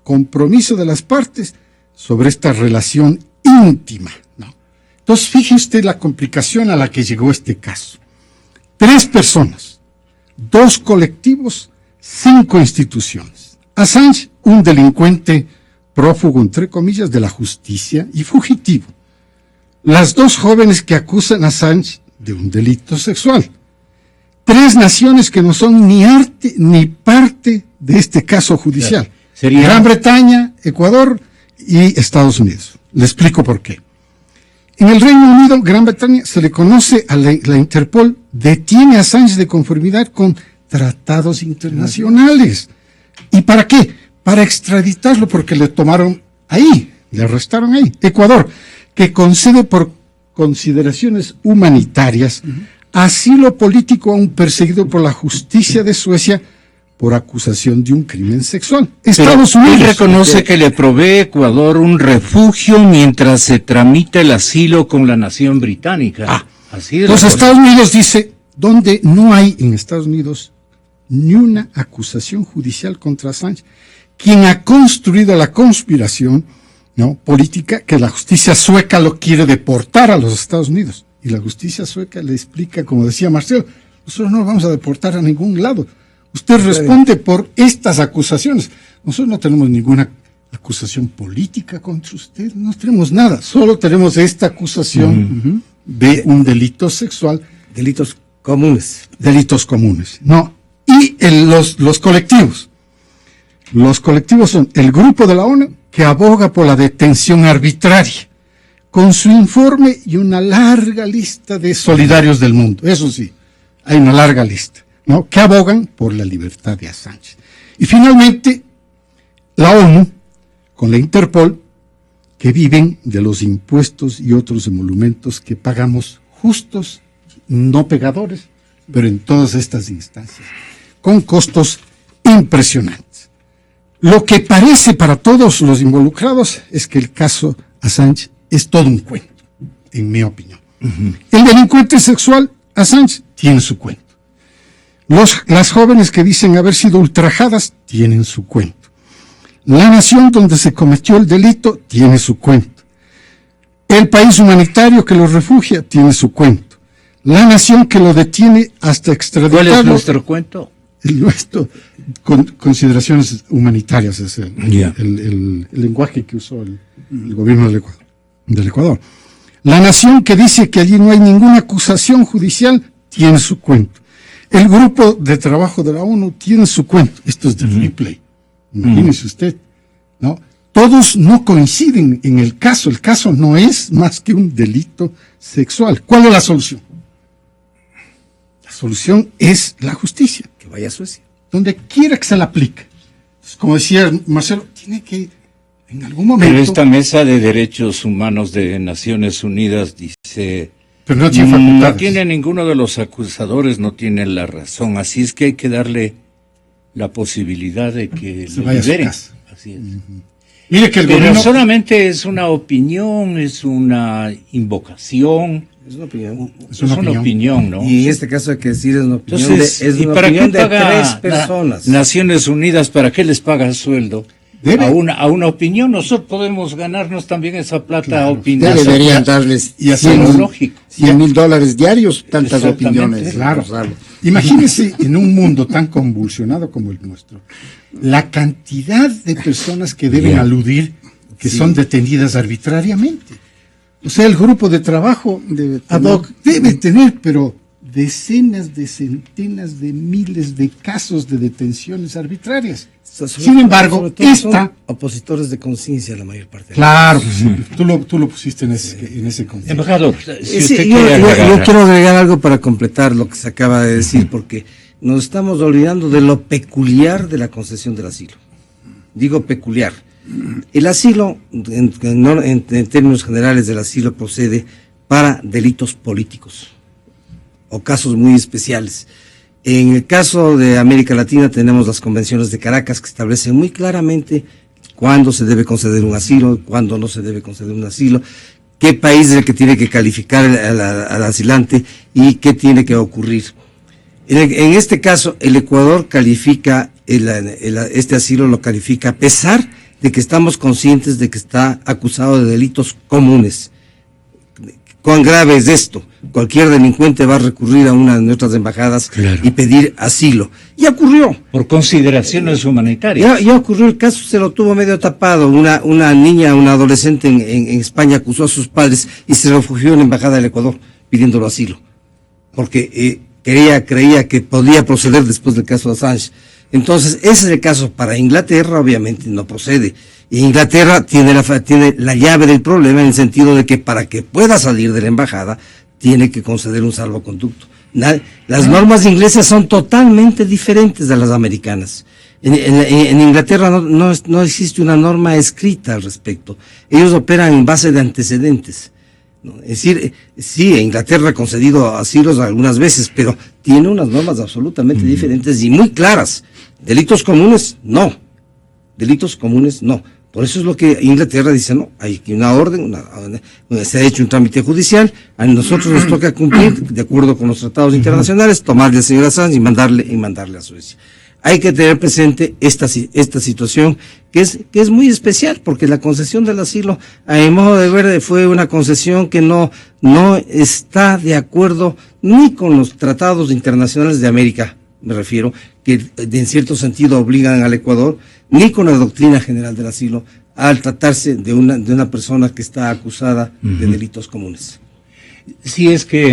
S9: compromiso de las partes sobre esta relación íntima, ¿no? Entonces, fíjese usted la complicación a la que llegó este caso. 3 personas, 2 colectivos, 5 instituciones. Assange, un delincuente prófugo, entre comillas, de la justicia y fugitivo. Las 2 jóvenes que acusan a Assange de un delito sexual. 3 naciones que no son ni parte de este caso judicial.
S2: Sería
S9: Gran Bretaña, Ecuador y Estados Unidos. Le explico por qué. En el Reino Unido, Gran Bretaña, se le conoce a la Interpol, detiene a Assange de conformidad con tratados internacionales. ¿Y para qué? Para extraditarlo, porque le tomaron ahí, le arrestaron ahí. Ecuador, que concede por consideraciones humanitarias asilo político a un perseguido por la justicia de Suecia por acusación de un crimen sexual. Estados Unidos
S2: él reconoce que le provee Ecuador un refugio mientras se tramita el asilo con la nación británica. Así es.
S9: Los Estados Unidos dice, donde no hay en Estados Unidos ni una acusación judicial contra Assange, quien ha construido la conspiración, ¿no?, política, que la justicia sueca lo quiere deportar a los Estados Unidos. Y la justicia sueca le explica, como decía Marcelo, nosotros no lo vamos a deportar a ningún lado. Usted responde por estas acusaciones. Nosotros no tenemos ninguna acusación política contra usted, no tenemos nada, solo tenemos esta acusación de un delito sexual.
S7: Delitos comunes.
S9: Delitos comunes, no. Y los colectivos. Los colectivos son el grupo de la ONU que aboga por la detención arbitraria, con su informe y una larga lista de solidarios del mundo. Eso sí, hay una larga lista, ¿no?, que abogan por la libertad de Assange. Y finalmente, la ONU, con la Interpol, que viven de los impuestos y otros emolumentos que pagamos justos, no pegadores, pero en todas estas instancias, con costos impresionantes. Lo que parece para todos los involucrados es que el caso Assange es todo un cuento, en mi opinión. El delincuente sexual Assange tiene su cuento. Las jóvenes que dicen haber sido ultrajadas tienen su cuento. La nación donde se cometió el delito tiene su cuento. El país humanitario que lo refugia tiene su cuento. La nación que lo detiene hasta extraditarlo.
S2: ¿Cuál es nuestro cuento?
S9: El nuestro, con consideraciones humanitarias, es el lenguaje que usó el gobierno del Ecuador. La nación que dice que allí no hay ninguna acusación judicial tiene su cuento. El grupo de trabajo de la ONU tiene su cuento. Esto es de replay. Imagínese usted, ¿no? Todos no coinciden en el caso. El caso no es más que un delito sexual. ¿Cuál es la solución? La solución es la justicia.
S7: Que vaya a Suecia.
S9: Donde quiera que se la aplique. Como decía Marcelo, tiene que, en algún momento...
S2: Pero esta mesa de derechos humanos de Naciones Unidas dice...
S9: Pero no tiene facultades.
S2: No tiene ninguno de los acusadores, no tiene la razón. Así es que hay que darle la posibilidad de que
S9: se
S2: lo
S9: vaya
S2: liberen.
S9: a su casa.
S2: Así es.
S9: Mire que el
S2: Pero
S9: gobierno...
S2: solamente es una opinión, es una invocación.
S7: Es una opinión.
S2: Es una opinión, ¿no?
S7: Y en este caso hay que decir es una opinión,
S2: Entonces,
S7: es
S2: ¿y
S7: una
S2: para
S7: opinión
S2: qué
S7: de
S2: paga
S7: tres personas?
S2: Naciones Unidas, ¿para qué les paga sueldo?
S9: Debe.
S2: A una opinión. Nosotros podemos ganarnos también esa plata
S9: Claro.
S2: opinión.
S8: Deberían darles
S9: Y así
S2: lógico.
S8: $100,000 diarios, tantas
S2: Exactamente.
S8: opiniones.
S9: Claro.
S8: Gonzalo.
S9: Imagínese en un mundo tan convulsionado como el nuestro, la cantidad de personas que deben aludir que son detenidas arbitrariamente. O sea, el grupo de trabajo ad hoc debe tener, pero decenas de centenas de miles de casos de detenciones arbitrarias. Sin embargo,
S7: sobre todo
S9: esta...
S7: son opositores de conciencia la mayor parte.
S9: Claro, sí, tú lo pusiste en ese contexto.
S2: Embajador, si usted
S7: Sí, yo
S2: quiere
S7: quiero agregar algo para completar lo que se acaba de decir, porque nos estamos olvidando de lo peculiar de la concesión del asilo. Digo peculiar. El asilo, en términos generales del asilo, procede para delitos políticos o casos muy especiales. En el caso de América Latina tenemos las convenciones de Caracas que establecen muy claramente cuándo se debe conceder un asilo, cuándo no se debe conceder un asilo, qué país es el que tiene que calificar al asilante y qué tiene que ocurrir. En este caso, el Ecuador califica, este asilo lo califica a pesar de que estamos conscientes de que está acusado de delitos comunes. ¿Cuán grave es esto? Cualquier delincuente va a recurrir a una de nuestras embajadas y pedir asilo. Y ocurrió.
S2: Por consideraciones humanitarias.
S7: Ya ocurrió el caso, se lo tuvo medio tapado. Una niña, una adolescente en España acusó a sus padres y se refugió en la embajada del Ecuador pidiéndolo asilo. Porque creía que podía proceder después del caso de Assange. Entonces, ese es el caso. Para Inglaterra, obviamente, no procede. Y Inglaterra tiene la llave del problema en el sentido de que para que pueda salir de la embajada, tiene que conceder un salvoconducto. Las normas inglesas son totalmente diferentes de las americanas. En Inglaterra no existe una norma escrita al respecto. Ellos operan en base de antecedentes, ¿no? Es decir, sí, Inglaterra ha concedido asilos algunas veces, pero tiene unas normas absolutamente diferentes y muy claras. Delitos comunes, no. Delitos comunes, no. Por eso es lo que Inglaterra dice, no, hay una orden, se ha hecho un trámite judicial, a nosotros nos toca cumplir, de acuerdo con los tratados internacionales, tomarle al señor Assange y mandarle a Suecia. Hay que tener presente esta situación que es muy especial, porque la concesión del asilo, a mi modo de ver, fue una concesión que no está de acuerdo ni con los tratados internacionales de América, me refiero, que en cierto sentido obligan al Ecuador, ni con la doctrina general del asilo, al tratarse de una persona que está acusada de delitos comunes.
S2: Si es que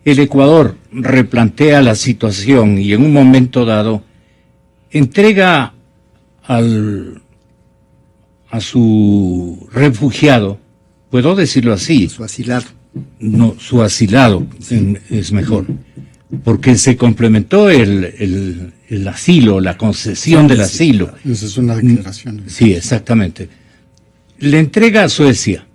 S2: el Ecuador replantea la situación y en un momento dado entrega a su refugiado, puedo decirlo así,
S8: Su asilado.
S2: no, su asilado, es mejor, porque se complementó el asilo, la concesión del asilo.
S9: Esa es una declaración.
S2: Sí, exactamente. Le entrega a Suecia.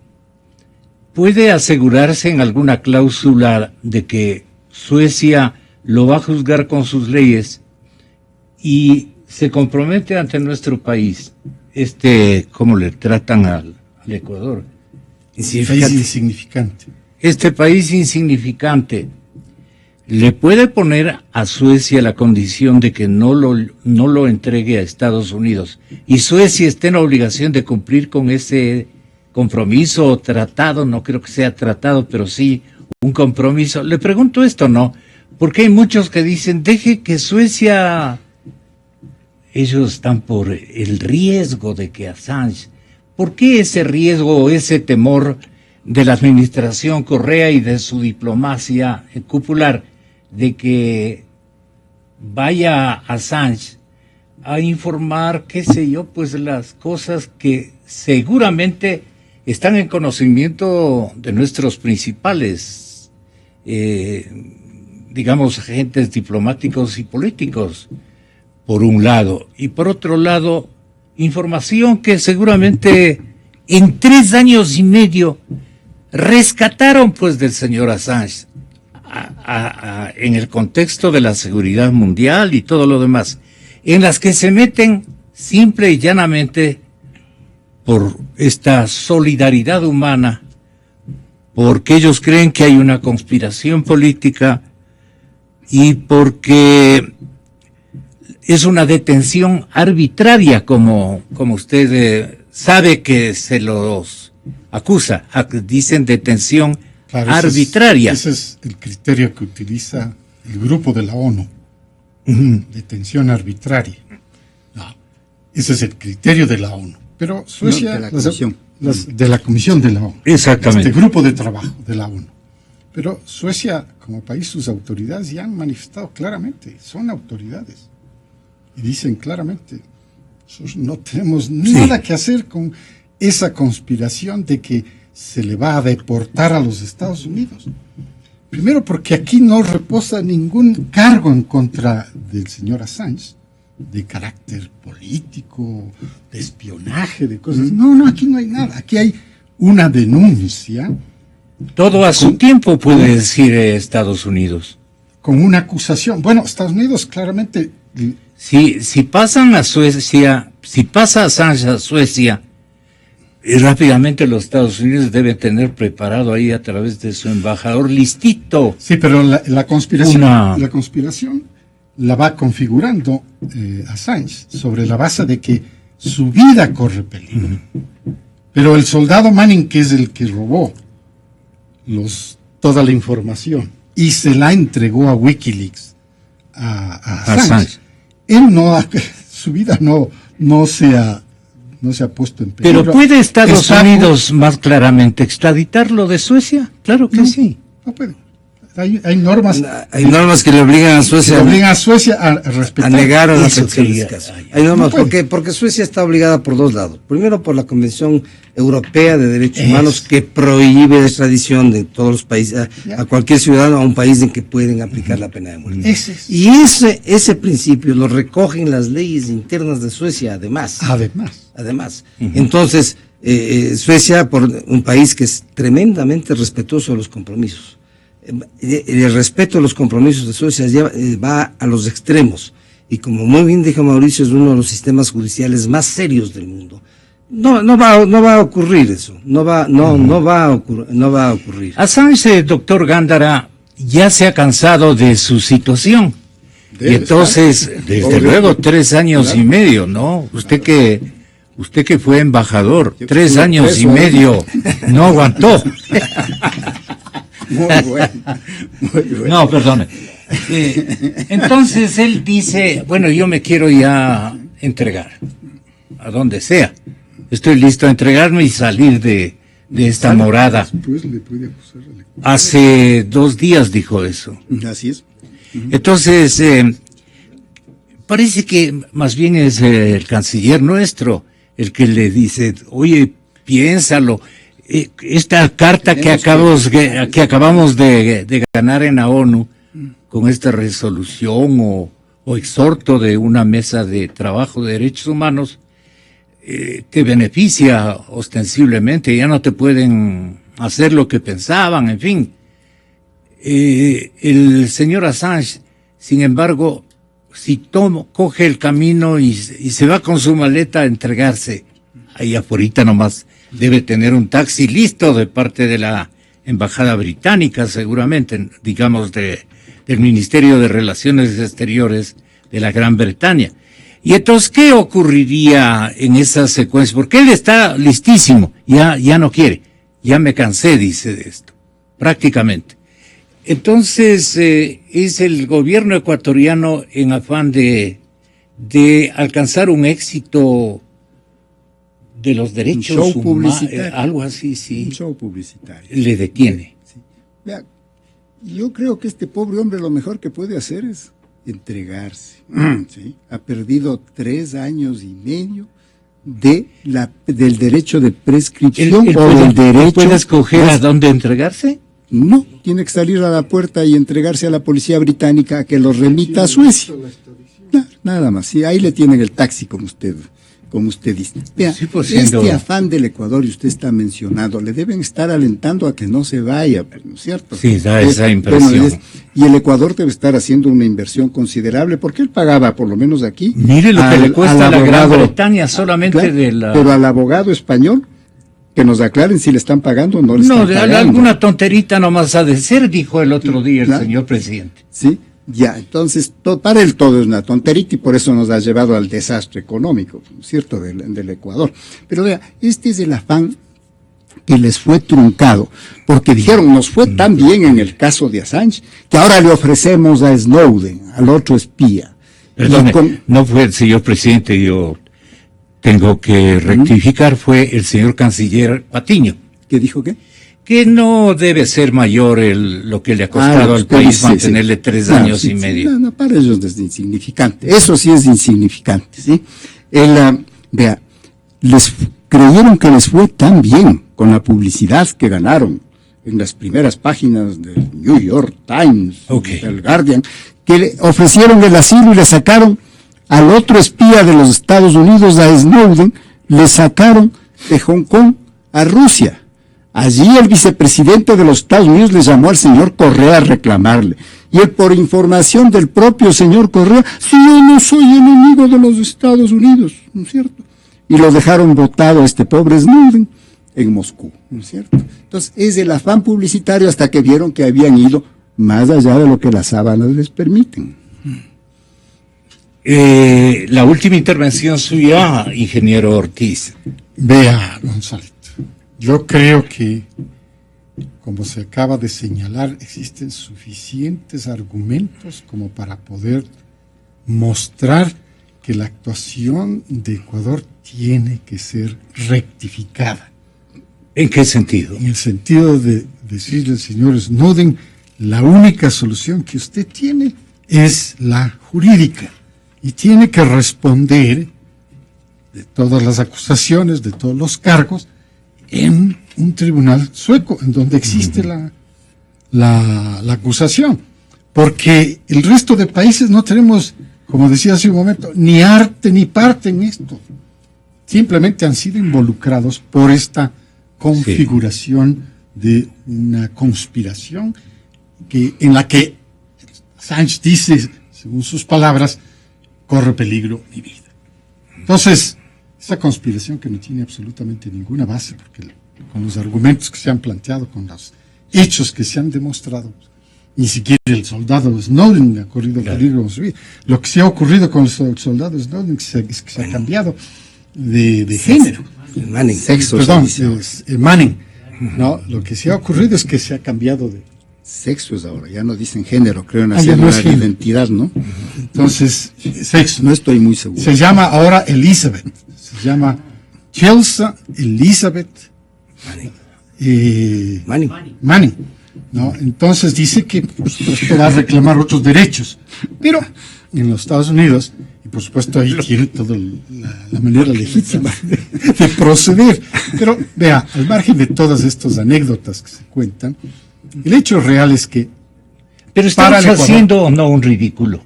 S2: ¿Puede asegurarse en alguna cláusula de que Suecia lo va a juzgar con sus leyes y se compromete ante nuestro país, cómo le tratan al Ecuador?
S9: País insignificante.
S2: Este país insignificante le puede poner a Suecia la condición de que no lo entregue a Estados Unidos y Suecia esté en la obligación de cumplir con ese compromiso o tratado, no creo que sea tratado, pero sí un compromiso. Le pregunto esto, ¿no? Porque hay muchos que dicen, deje que Suecia, ellos están por el riesgo de que Assange, ¿por qué ese riesgo o ese temor de la administración Correa y de su diplomacia cupular de que vaya Assange a informar, qué sé yo, pues las cosas que seguramente están en conocimiento de nuestros principales, digamos, agentes diplomáticos y políticos, por un lado, y por otro lado, información que seguramente en 3 años y medio rescataron pues del señor Assange en el contexto de la seguridad mundial y todo lo demás, en las que se meten simple y llanamente por esta solidaridad humana, porque ellos creen que hay una conspiración política y porque es una detención arbitraria, como usted sabe que se los acusa, dicen detención arbitraria.
S9: Ese es el criterio que utiliza el grupo de la ONU, detención arbitraria. No, ese es el criterio de la ONU. Pero Suecia,
S8: de la Comisión.
S9: De la Comisión de la ONU.
S2: Exactamente.
S9: Este grupo de trabajo de la ONU. Pero Suecia, como país, sus autoridades ya han manifestado claramente, son autoridades. Y dicen claramente, nosotros no tenemos nada que hacer con esa conspiración de que se le va a deportar a los Estados Unidos. Primero porque aquí no reposa ningún cargo en contra del señor Assange, de carácter político, de espionaje, de cosas. No, aquí no hay nada. Aquí hay una denuncia.
S2: Todo a su tiempo, puede decir Estados Unidos.
S9: Con una acusación. Bueno, Estados Unidos claramente...
S2: Si pasan a Suecia, si pasa Assange a Suecia, y rápidamente los Estados Unidos deben tener preparado ahí a través de su embajador listito.
S9: Sí, pero la conspiración, la conspiración la va configurando Assange sobre la base de que su vida corre peligro. Pero el soldado Manning, que es el que robó toda la información y se la entregó a WikiLeaks a Assange. Él su vida no se ha puesto en peligro.
S2: Pero ¿puede Estados Unidos más claramente extraditarlo de Suecia? Claro que sí.
S9: No puede. hay normas.
S7: Hay normas que le obligan a Suecia,
S9: a respetar.
S7: A negar a la
S2: Eso
S7: protección de
S2: quería.
S7: caso. Hay normas, porque Suecia está obligada por dos lados. Primero, por la Convención Europea de Derechos Humanos, que prohíbe la extradición de todos los países, a cualquier ciudadano a un país en que pueden aplicar la pena de muerte. Y ese principio lo recogen las leyes internas de Suecia, además. Entonces, Suecia, por un país que es tremendamente respetuoso de los compromisos, el respeto a los compromisos de Suecia va a los extremos, y como muy bien dijo Mauricio, es uno de los sistemas judiciales más serios del mundo. No va a ocurrir eso, no va a ocurrir.
S2: Assange, doctor Gándara, ya se ha cansado de su situación. Y entonces, desde luego, 3 años y medio, ¿no? Usted que fue embajador, 3 años y medio, no aguantó.
S8: Muy bueno.
S2: No, perdone. Entonces él dice, bueno, yo me quiero ya entregar, a donde sea. Estoy listo a entregarme y salir de esta morada. Hace 2 días dijo eso.
S8: Así es.
S2: Entonces, parece que más bien es el canciller nuestro el que le dice, oye, piénsalo. Esta carta que acabamos de ganar en la ONU, con esta resolución o exhorto de una mesa de trabajo de derechos humanos, te beneficia ostensiblemente, ya no te pueden hacer lo que pensaban, en fin. El señor Assange, sin embargo, si coge el camino y se va con su maleta a entregarse, ahí afuera nomás debe tener un taxi listo de parte de la embajada británica, seguramente, digamos del Ministerio de Relaciones Exteriores de la Gran Bretaña. Y entonces, ¿qué ocurriría en esa secuencia? Porque él está listísimo, ya no quiere, ya me cansé, dice, de esto, prácticamente. Entonces, es el gobierno ecuatoriano en afán de alcanzar un éxito de los derechos humanos, algo así, sí.
S8: Un show publicitario.
S2: Le detiene.
S8: Sí. Vea, yo creo que este pobre hombre lo mejor que puede hacer es entregarse. ¿Sí? Ha perdido 3 años y medio del derecho de prescripción
S2: ¿Él
S8: o del derecho.
S2: ¿Puede escoger a dónde entregarse?
S8: No, tiene que salir a la puerta y entregarse a la policía británica a que lo remita a Suecia. Nada más. Sí, ahí le tienen el taxi, como usted dice. Vea,
S2: sí, pues, siendo...
S8: afán del Ecuador, y usted está mencionado, le deben estar alentando a que no se vaya, ¿no es cierto?
S2: Sí, da esa impresión.
S8: Bueno, y el Ecuador debe estar haciendo una inversión considerable, porque él pagaba, por lo menos aquí.
S2: Mire lo que le cuesta a la Gran Bretaña solamente, claro, de la...
S8: Pero al abogado español, que nos aclaren si le están pagando o no le están pagando.
S2: No, alguna tonterita nomás ha de ser, dijo el otro día el señor presidente.
S8: Sí. Ya, entonces, para él todo es una tonterita y por eso nos ha llevado al desastre económico, ¿cierto?, del Ecuador. Pero vea, este es el afán que les fue truncado, porque dijeron, nos fue tan bien en el caso de Assange, que ahora le ofrecemos a Snowden, al otro espía.
S2: Perdón, no fue el señor presidente, yo tengo que rectificar, fue el señor canciller Patiño.
S8: ¿Qué dijo qué?
S2: Que no debe ser mayor lo que le ha costado al país mantenerle 3 años y medio.
S8: No, para ellos es insignificante. Eso sí es insignificante, ¿sí? Vea, creyeron que les fue tan bien con la publicidad que ganaron en las primeras páginas del New York Times, del Guardian, que le ofrecieron el asilo y le sacaron al otro espía de los Estados Unidos, a Snowden, le sacaron de Hong Kong a Rusia. Allí el vicepresidente de los Estados Unidos le llamó al señor Correa a reclamarle. Y él, por información del propio señor Correa, si yo no soy enemigo de los Estados Unidos, ¿no es cierto? Y lo dejaron botado a este pobre Snowden en Moscú, ¿no es cierto? Entonces, es el afán publicitario hasta que vieron que habían ido más allá de lo que las sábanas les permiten.
S2: La última intervención suya, ingeniero Ortiz.
S9: Vea, González. Yo creo que, como se acaba de señalar, existen suficientes argumentos como para poder mostrar que la actuación de Ecuador tiene que ser rectificada.
S2: ¿En qué sentido?
S9: En el sentido de decirle al señor Snowden la única solución que usted tiene es la jurídica y tiene que responder de todas las acusaciones, de todos los cargos, en un tribunal sueco, en donde existe la acusación. Porque el resto de países no tenemos, como decía hace un momento, ni arte ni parte en esto. Simplemente han sido involucrados por esta configuración de una conspiración en la que Assange dice, según sus palabras, corre peligro mi vida. Entonces, esa conspiración que no tiene absolutamente ninguna base, porque con los argumentos que se han planteado, con los hechos que se han demostrado, ni siquiera el soldado Snowden ha corrido peligro con su vida. Lo que se ha ocurrido con el soldado Snowden es que se ha cambiado de género.
S7: Manning, sexo.
S9: Perdón, Manning. No, lo que se ha ocurrido es que se ha cambiado de
S8: sexo es ahora, ya no dicen género, creo en
S9: ya no es género.
S8: Identidad, ¿no?
S9: Entonces, sexo.
S8: No estoy muy seguro.
S9: Se llama ahora Elizabeth. Se llama Chelsea Elizabeth Manning. ¿No? Entonces dice que por supuesto va a reclamar otros derechos, pero en los Estados Unidos, y por supuesto ahí tiene toda la manera legítima de proceder, pero vea, al margen de todas estas anécdotas que se cuentan, el hecho real es que
S2: pero estamos haciendo o no un ridículo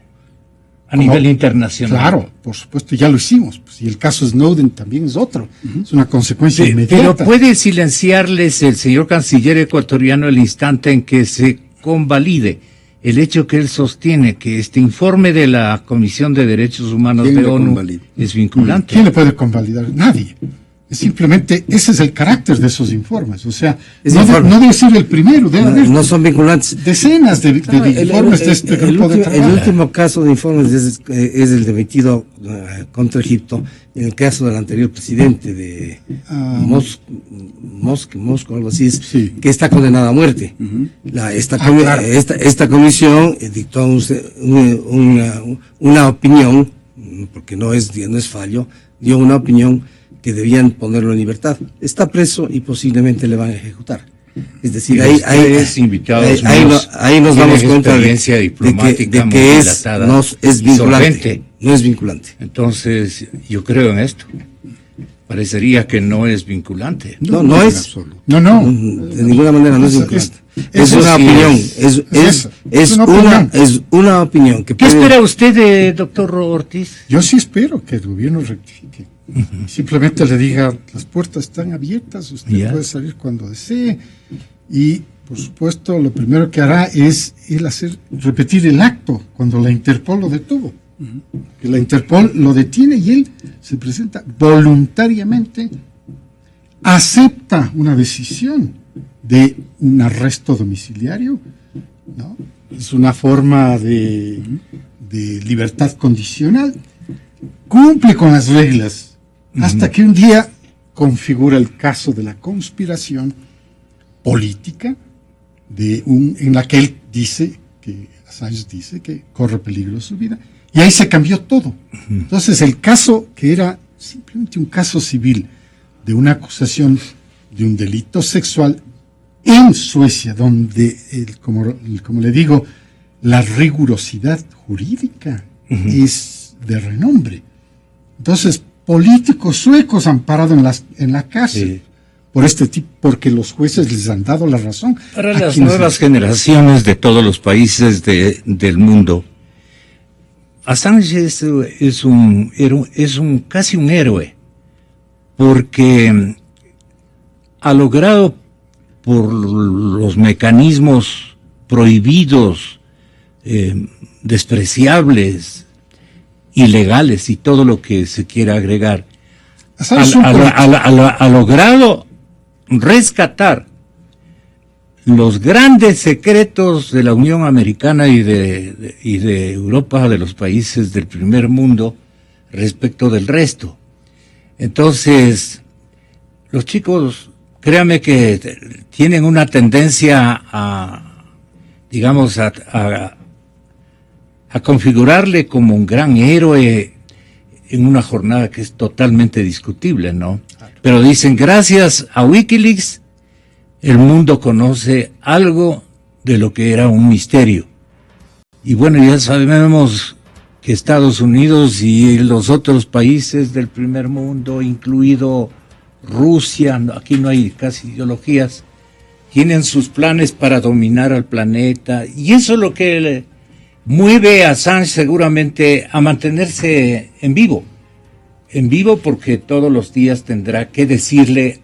S2: a nivel internacional.
S9: Claro, por supuesto, ya lo hicimos. Pues, y el caso Snowden también es otro. Es una consecuencia inmediata.
S2: Pero ¿puede silenciarles el señor canciller ecuatoriano el instante en que se convalide el hecho que él sostiene que este informe de la Comisión de Derechos Humanos de ONU es vinculante?
S9: ¿Quién le puede convalidar? Nadie. Simplemente ese es el carácter de esos informes, o sea, no debe ser el primero, debe haber
S7: no son vinculantes.
S9: Decenas de informes de este grupo de trabajo.
S7: El último caso de informes es el emitido contra Egipto, en el caso del anterior presidente de Moscú, algo así, que está condenado a muerte. Esta comisión dictó una opinión, porque no es fallo, dio una opinión que debían ponerlo en libertad. Está preso y posiblemente le van a ejecutar. Es decir, ahí nos damos cuenta de que es vinculante. No es vinculante.
S2: Entonces, yo creo en esto. Parecería que no es vinculante.
S7: No es.
S9: No.
S7: De ninguna manera no es vinculante. Es una opinión. Es una opinión.
S2: ¿Qué espera usted, doctor Ortiz?
S9: Yo sí espero que el gobierno rectifique. Simplemente le diga, las puertas están abiertas, usted puede salir cuando desee, y por supuesto lo primero que hará es repetir el acto cuando la Interpol lo detuvo, que la Interpol lo detiene y él se presenta voluntariamente, acepta una decisión de un arresto domiciliario, ¿no? Es una forma de libertad condicional, cumple con las reglas, hasta que un día configura el caso de la conspiración política en la que él dice, que Assange dice que corre peligro su vida, y ahí se cambió todo. Entonces el caso, que era simplemente un caso civil de una acusación de un delito sexual en Suecia, donde, como le digo, la rigurosidad jurídica es de renombre. Entonces, políticos suecos han parado en la cárcel por este tipo, porque los jueces les han dado la razón.
S2: Para las nuevas generaciones de todos los países del mundo, Assange es casi un héroe, porque ha logrado, por los mecanismos prohibidos, despreciables, ilegales y todo lo que se quiera agregar, ha logrado rescatar los grandes secretos de la Unión Americana y de Europa, de los países del primer mundo, respecto del resto. Entonces, los chicos, créame que tienen una tendencia a configurarle como un gran héroe en una jornada que es totalmente discutible, ¿no? Pero dicen, gracias a Wikileaks, el mundo conoce algo de lo que era un misterio. Y bueno, ya sabemos que Estados Unidos y los otros países del primer mundo, incluido Rusia, aquí no hay casi ideologías, tienen sus planes para dominar al planeta, y eso es lo que le mueve a Assange seguramente a mantenerse en vivo porque todos los días tendrá que decirle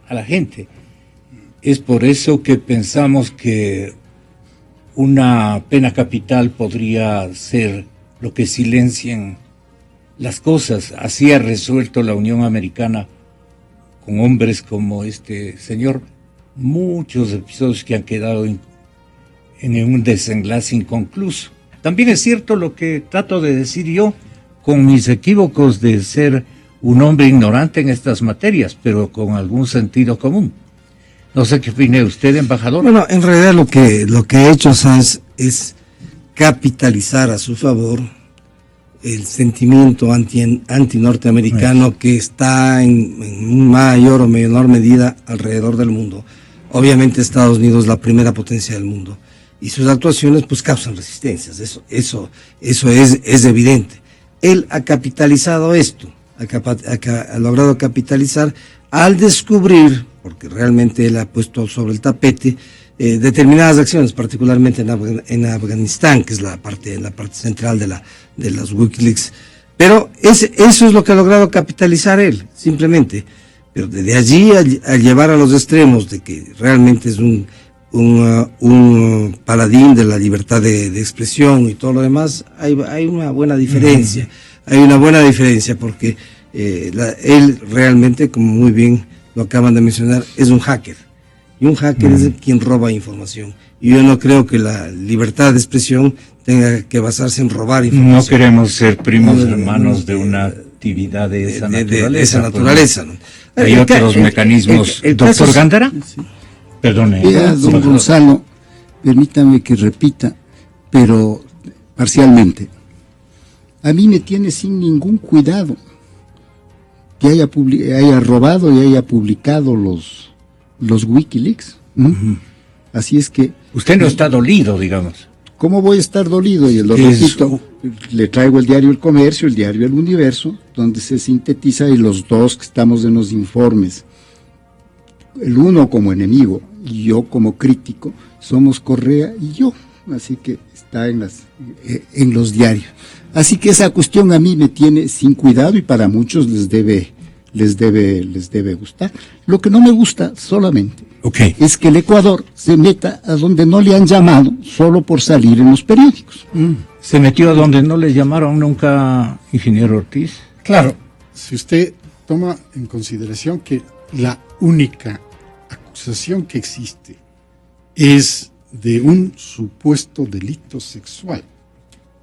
S2: a la gente. Es por eso que pensamos que una pena capital podría ser lo que silencien las cosas. Así ha resuelto la Unión Americana con hombres como este señor muchos episodios que han quedado en un desenlace inconcluso. También es cierto lo que trato de decir yo, con mis equívocos de ser un hombre ignorante en estas materias, pero con algún sentido común. No sé qué opine usted, embajador.
S7: Bueno, en realidad lo que ha hecho Assange es capitalizar a su favor el sentimiento anti-norteamericano que está en mayor o menor medida alrededor del mundo. Obviamente Estados Unidos es la primera potencia del mundo y sus actuaciones pues causan resistencias, eso es evidente. Él ha capitalizado esto, ha logrado capitalizar al descubrir, porque realmente él ha puesto sobre el tapete determinadas acciones, particularmente en Afganistán, que es la parte central de las WikiLeaks. Pero eso es lo que ha logrado capitalizar él, simplemente. Pero desde allí a llevar a los extremos de que realmente es un paladín de la libertad de expresión y todo lo demás, hay una buena diferencia. Hay una buena diferencia porque él realmente, como muy bien lo acaban de mencionar, es un hacker. Y un hacker es quien roba información. Y yo no creo que la libertad de expresión tenga que basarse en robar información.
S2: No queremos ser primos hermanos de una actividad de esa naturaleza.
S7: ¿No?
S2: Hay otros mecanismos. Doctor Gándara. Sí. Perdone.
S8: Don Gonzalo, permítame que repita, pero parcialmente. A mí me tiene sin ningún cuidado que haya robado y haya publicado los WikiLeaks. Así es que...
S2: Usted no está dolido, digamos.
S8: ¿Cómo voy a estar dolido? Y lo repito, le traigo el diario El Comercio, el diario El Universo, donde se sintetiza, y los dos que estamos en los informes, el uno como enemigo y yo como crítico, somos Correa y yo. Así que está en los diarios. Así que esa cuestión a mí me tiene sin cuidado y para muchos les debe gustar. Lo que no me gusta solamente es que el Ecuador se meta a donde no le han llamado solo por salir en los periódicos.
S2: ¿Se metió a donde no le llamaron nunca, ingeniero Ortiz?
S9: Claro, si usted toma en consideración que la única acusación que existe es de un supuesto delito sexual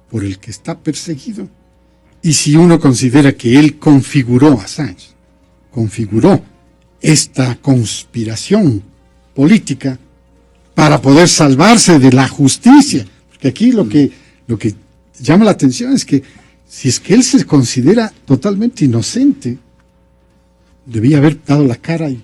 S9: por el que está perseguido, y si uno considera que él configuró esta conspiración política para poder salvarse de la justicia, porque aquí lo que llama la atención es que si es que él se considera totalmente inocente, debía haber dado la cara y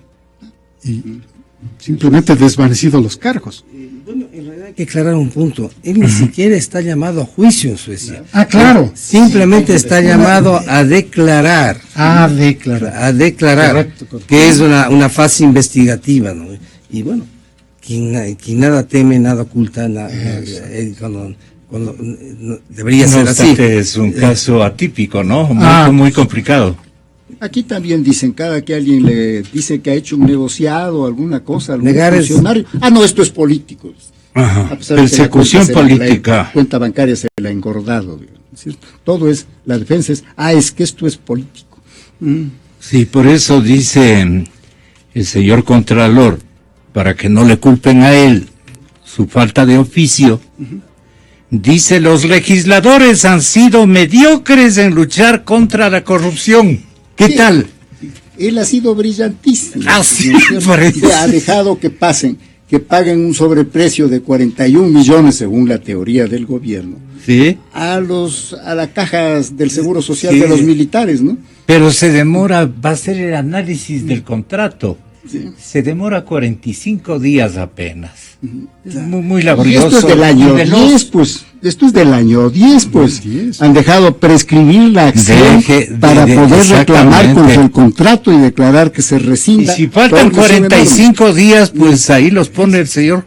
S9: simplemente desvanecido los cargos.
S7: Bueno, en realidad hay que aclarar un punto. Él ni siquiera está llamado a juicio en Suecia.
S9: Claro.
S7: Simplemente está llamado a declarar. Correcto. Que es una fase investigativa, ¿no? Y bueno, quien nada teme, nada oculta, cuando debería ser así.
S2: Es un caso atípico, ¿no? Muy complicado.
S8: Aquí también dicen, cada que alguien le dice que ha hecho un negociado, alguna cosa, algún funcionario, no, esto es político.
S2: Persecución política.
S8: La cuenta bancaria se la ha engordado, ¿cierto? Todo es, la defensa es que esto es político.
S2: Sí, por eso dice el señor Contralor, para que no le culpen a él su falta de oficio, dice: los legisladores han sido mediocres en luchar contra la corrupción. ¿Qué tal?
S8: Él ha sido brillantísimo.
S2: Sí,
S8: ha dejado que paguen un sobreprecio de 41 millones, según la teoría del gobierno,
S2: ¿sí?,
S8: a las cajas del Seguro Social de los militares, ¿no?
S2: Pero se demora, va a ser el análisis del contrato. se demora 45 días apenas. Es muy
S8: Y
S2: laborioso.
S8: esto es del año 10, pues. Esto es del año 10, pues. Han dejado prescribir la acción para poder reclamar contra el contrato y declarar que se rescinda.
S2: Y si faltan 45 días, pues ahí los pone el señor